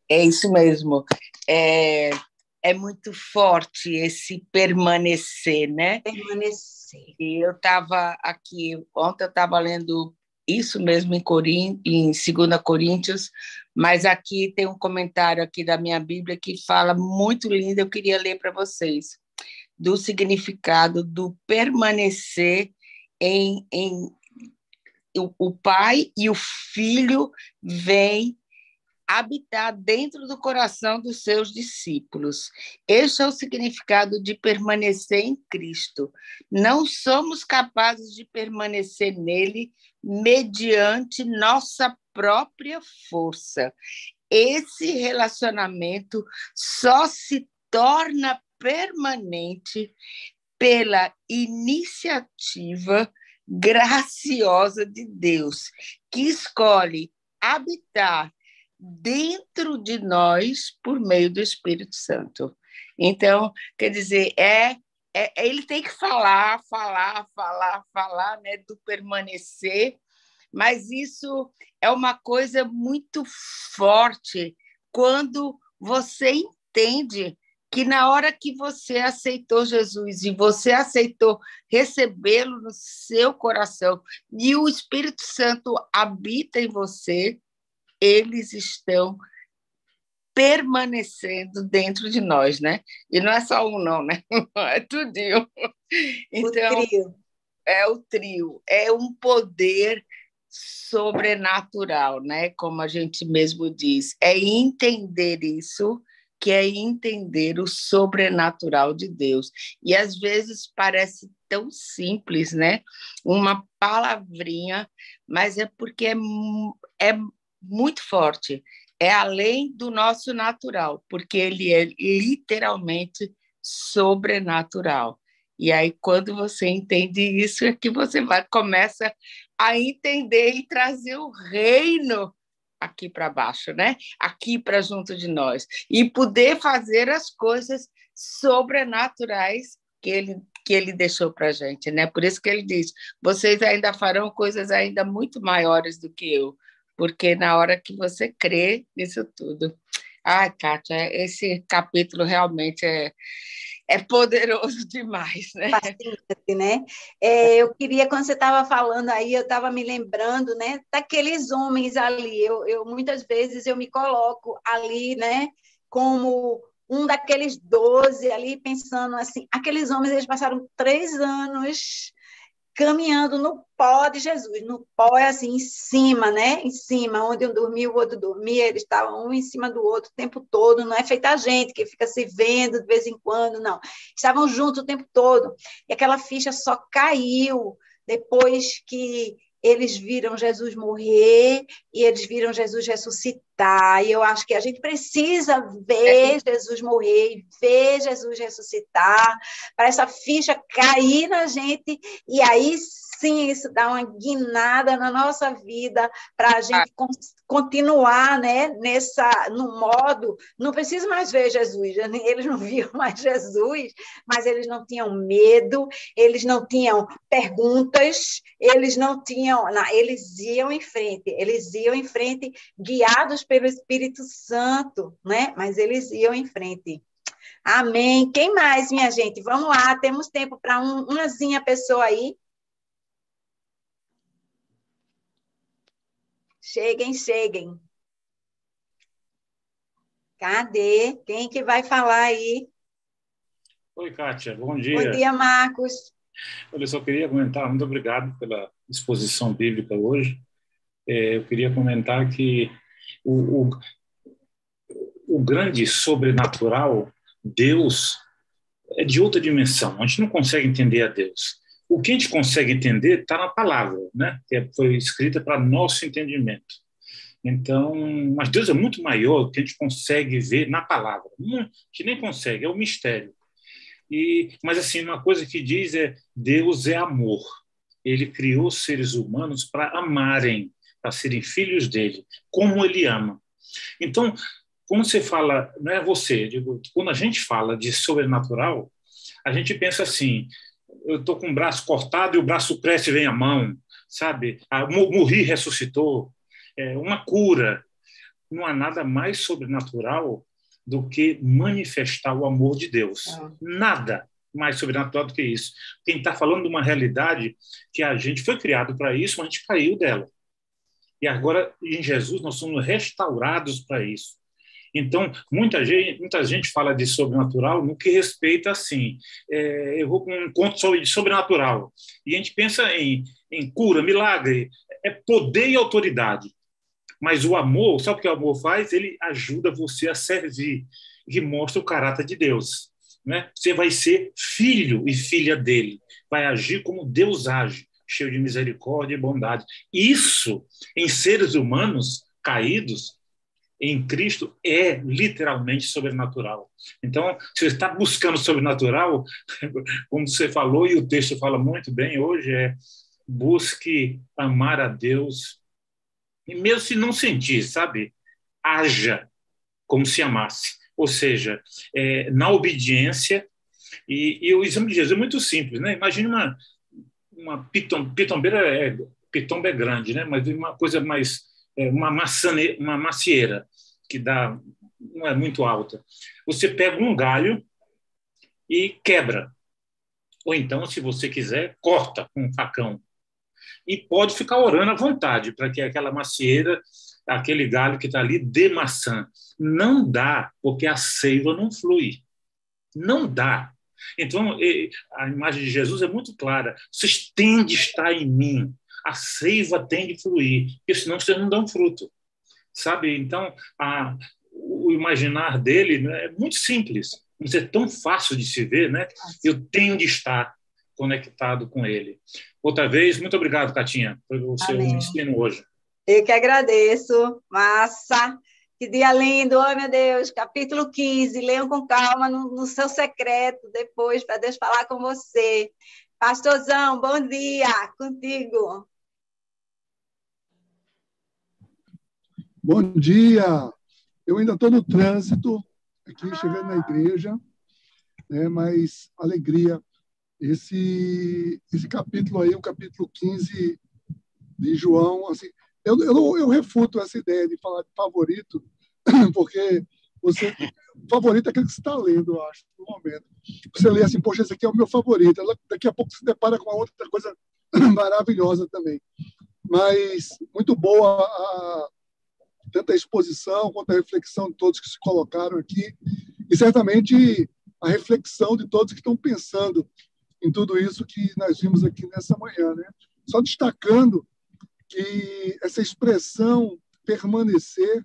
É isso mesmo. É muito forte esse permanecer, né? Permanecer. E eu estava aqui, ontem eu estava lendo isso mesmo em 2 Coríntios, mas aqui tem um comentário aqui da minha Bíblia que fala muito lindo, eu queria ler para vocês, do significado do permanecer em o Pai e o Filho vêm habitar dentro do coração dos seus discípulos. Este é o significado de permanecer em Cristo. Não somos capazes de permanecer nele mediante nossa própria força. Esse relacionamento só se torna permanente pela iniciativa graciosa de Deus, que escolhe habitar dentro de nós por meio do Espírito Santo. Então, quer dizer, ele tem que falar, né, do permanecer, mas isso é uma coisa muito forte quando você entende que na hora que você aceitou Jesus e você aceitou recebê-lo no seu coração e o Espírito Santo habita em você, eles estão permanecendo dentro de nós, né? E não é só um, não, né? É tudinho. Então, o trio. É o trio, é um poder sobrenatural, né? Como a gente mesmo diz, é entender isso, que é entender o sobrenatural de Deus. E às vezes parece tão simples, né? Uma palavrinha, mas é porque é muito forte. É além do nosso natural, porque ele é literalmente sobrenatural. E aí, quando você entende isso, é que você começa a entender e trazer o reino aqui para baixo, né? Aqui para junto de nós. E poder fazer as coisas sobrenaturais que ele deixou para a gente, né? Por isso que ele diz, vocês ainda farão coisas ainda muito maiores do que eu, porque na hora que você crê nisso tudo. Ai, Kátia, esse capítulo realmente é poderoso demais, né? Fascinante, né? Eu queria, quando você estava falando aí, eu estava me lembrando, né, daqueles homens ali. Eu muitas vezes eu me coloco ali, né, como um daqueles 12 ali, pensando assim, aqueles homens, eles passaram 3 anos caminhando no pó de Jesus. No pó é assim, em cima, né? Em cima, onde um dormia, o outro dormia, eles estavam um em cima do outro o tempo todo. Não é feita a gente que fica se vendo de vez em quando, não. Estavam juntos o tempo todo. E aquela ficha só caiu depois que eles viram Jesus morrer e eles viram Jesus ressuscitar. E eu acho que a gente precisa ver Jesus morrer e ver Jesus ressuscitar, para essa ficha cair na gente, e aí sim isso dá uma guinada na nossa vida, para a gente continuar, né, no modo, não precisa mais ver Jesus, eles não viam mais Jesus, mas eles não tinham medo, eles não tinham perguntas, eles não tinham, não, eles iam em frente, guiados pelo Espírito Santo, né? Mas eles iam em frente. Amém. Quem mais, minha gente? Vamos lá, temos tempo para umazinha pessoa aí. Cheguem. Cadê? Quem que vai falar aí? Oi, Kátia, bom dia. Bom dia, Marcos. Olha, eu só queria comentar, muito obrigado pela exposição bíblica hoje. Eu queria comentar que o grande sobrenatural, Deus, é de outra dimensão. A gente não consegue entender a Deus. O que a gente consegue entender está na palavra, né? Que foi escrita para nosso entendimento. Então, mas Deus é muito maior do que a gente consegue ver na palavra. A gente nem consegue, é o mistério. Mas, assim, uma coisa que diz é: Deus é amor. Ele criou os seres humanos para amarem, para serem filhos dele, como ele ama. Então, quando você fala, não é você, digo, quando a gente fala de sobrenatural, a gente pensa assim: eu estou com o braço cortado e o braço cresce e vem a mão, sabe? Morri, ressuscitou, uma cura. Não há nada mais sobrenatural do que manifestar o amor de Deus. Nada mais sobrenatural do que isso. Quem está falando de uma realidade que a gente foi criado para isso, mas a gente caiu dela. E agora, em Jesus, nós somos restaurados para isso. Então, muita gente fala de sobrenatural no que respeita, assim, eu vou para um encontro sobrenatural, e a gente pensa em cura, milagre, é poder e autoridade. Mas o amor, sabe o que o amor faz? Ele ajuda você a servir, e mostra o caráter de Deus. Né? Você vai ser filho e filha dele, vai agir como Deus age, cheio de misericórdia e bondade. Isso, em seres humanos caídos, em Cristo, é literalmente sobrenatural. Então, se você está buscando sobrenatural, como você falou, e o texto fala muito bem hoje, busque amar a Deus, e mesmo se não sentir, sabe? Haja como se amasse. Ou seja, na obediência. E o exame de Jesus é muito simples, né? Imagine uma pitombeira, pitomba é grande, né? Mas uma coisa mais, uma macieira, que não é muito alta. Você pega um galho e quebra. Ou então, se você quiser, corta com um facão. E pode ficar orando à vontade para que aquela macieira, aquele galho que está ali, dê maçã. Não dá, porque a seiva não flui. Não dá. Então, a imagem de Jesus é muito clara. Vocês têm de estar em mim. A seiva tem de fluir, porque senão vocês não dão fruto. Sabe? Então, o imaginar dele, né, é muito simples. Não é tão fácil de se ver, né? Eu tenho de estar conectado com ele. Outra vez, muito obrigado, Catinha, pelo seu ensino hoje. Eu que agradeço. Massa. Que dia lindo. Oh, meu Deus. Capítulo 15. Leiam com calma no seu secreto depois, para Deus falar com você. Pastorzão, bom dia. Contigo. Bom dia. Eu ainda estou no trânsito, aqui chegando na igreja, né, mas alegria. Esse capítulo aí, o capítulo 15 de João, assim, eu refuto essa ideia de falar de favorito, porque favorito é aquele que você está lendo, eu acho, no momento. Você lê assim, poxa, esse aqui é o meu favorito. Daqui a pouco você se depara com uma outra coisa maravilhosa também. Mas muito boa tanto a exposição quanto a reflexão de todos que se colocaram aqui, e certamente a reflexão de todos que estão pensando em tudo isso que nós vimos aqui nessa manhã, né? Só destacando que essa expressão permanecer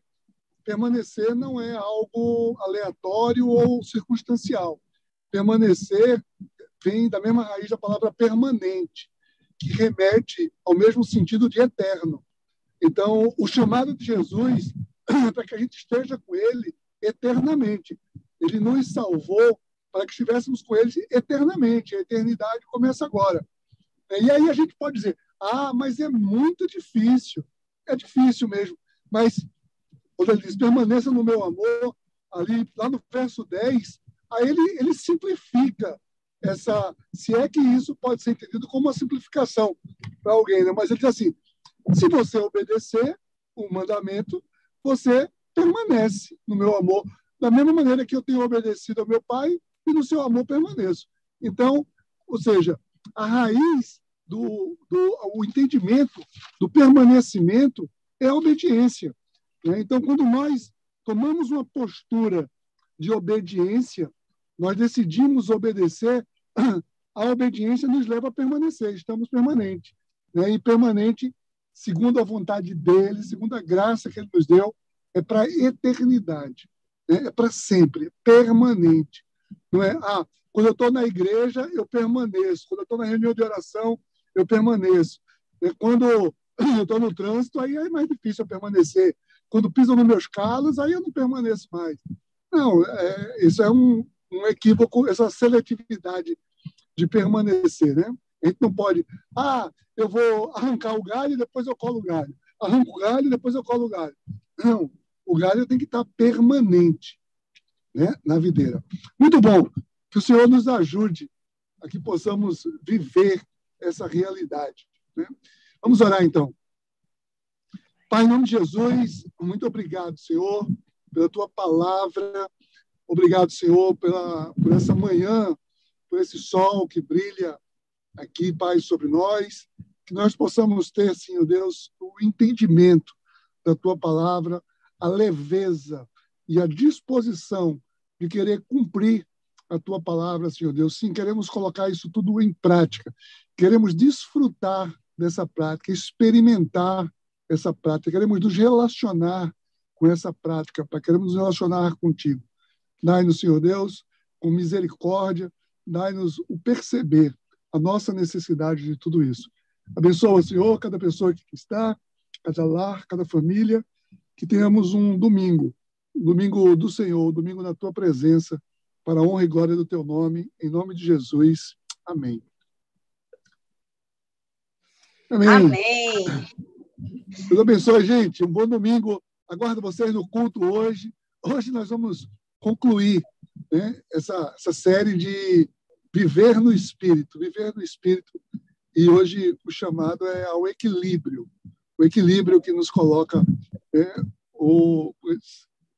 não é algo aleatório ou circunstancial. Permanecer vem da mesma raiz da palavra permanente, que remete ao mesmo sentido de eterno. Então, o chamado de Jesus é para que a gente esteja com ele eternamente. Ele nos salvou para que estivéssemos com ele eternamente. A eternidade começa agora. E aí a gente pode dizer, mas é muito difícil. É difícil mesmo. Mas, quando ele diz, permaneça no meu amor, ali, lá no verso 10, aí ele simplifica se é que isso pode ser entendido como uma simplificação para alguém, né? Mas ele diz assim, se você obedecer o mandamento, você permanece no meu amor, da mesma maneira que eu tenho obedecido ao meu Pai e no seu amor permaneço. Então, ou seja, a raiz o entendimento do permanecimento é a obediência. Né? Então, quando nós tomamos uma postura de obediência, nós decidimos obedecer, a obediência nos leva a permanecer, estamos permanentes. Né? E permanente, segundo a vontade dele, segundo a graça que ele nos deu, é para a eternidade, né? É para sempre, é permanente. Não é, quando eu estou na igreja, eu permaneço. Quando eu estou na reunião de oração, eu permaneço. Quando eu estou no trânsito, aí é mais difícil eu permanecer. Quando pisam nos meus calos, aí eu não permaneço mais. Não, isso é um equívoco, essa seletividade de permanecer, né? A gente não pode, eu vou arrancar o galho e depois eu colo o galho. Arranco o galho e depois eu colo o galho. Não, o galho tem que estar permanente, né, na videira. Muito bom, que o Senhor nos ajude a que possamos viver essa realidade, né? Vamos orar, então. Pai, em nome de Jesus, muito obrigado, Senhor, pela Tua palavra. Obrigado, Senhor, por essa manhã, por esse sol que brilha aqui, Pai, sobre nós. Que nós possamos ter, Senhor Deus, o entendimento da Tua palavra, a leveza e a disposição de querer cumprir a Tua palavra, Senhor Deus. Sim, queremos colocar isso tudo em prática. Queremos desfrutar dessa prática, experimentar essa prática. Queremos nos relacionar com essa prática, queremos nos relacionar contigo. Dai-nos, Senhor Deus, com misericórdia, dai-nos o perceber a nossa necessidade de tudo isso. Abençoa, Senhor, cada pessoa que está, cada lar, cada família, que tenhamos um domingo do Senhor, um domingo na Tua presença, para a honra e glória do Teu nome, em nome de Jesus. Amém. Amém. Amém. Deus abençoe, gente. Um bom domingo. Aguardo vocês no culto hoje. Hoje nós vamos concluir, né, essa série de viver no Espírito. E hoje o chamado é ao equilíbrio. O equilíbrio que nos coloca, né,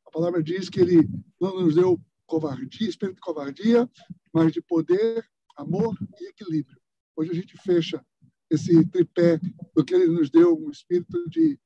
a palavra diz que Ele não nos deu covardia, espírito de covardia, mas de poder, amor e equilíbrio. Hoje a gente fecha esse tripé do que Ele nos deu, um espírito de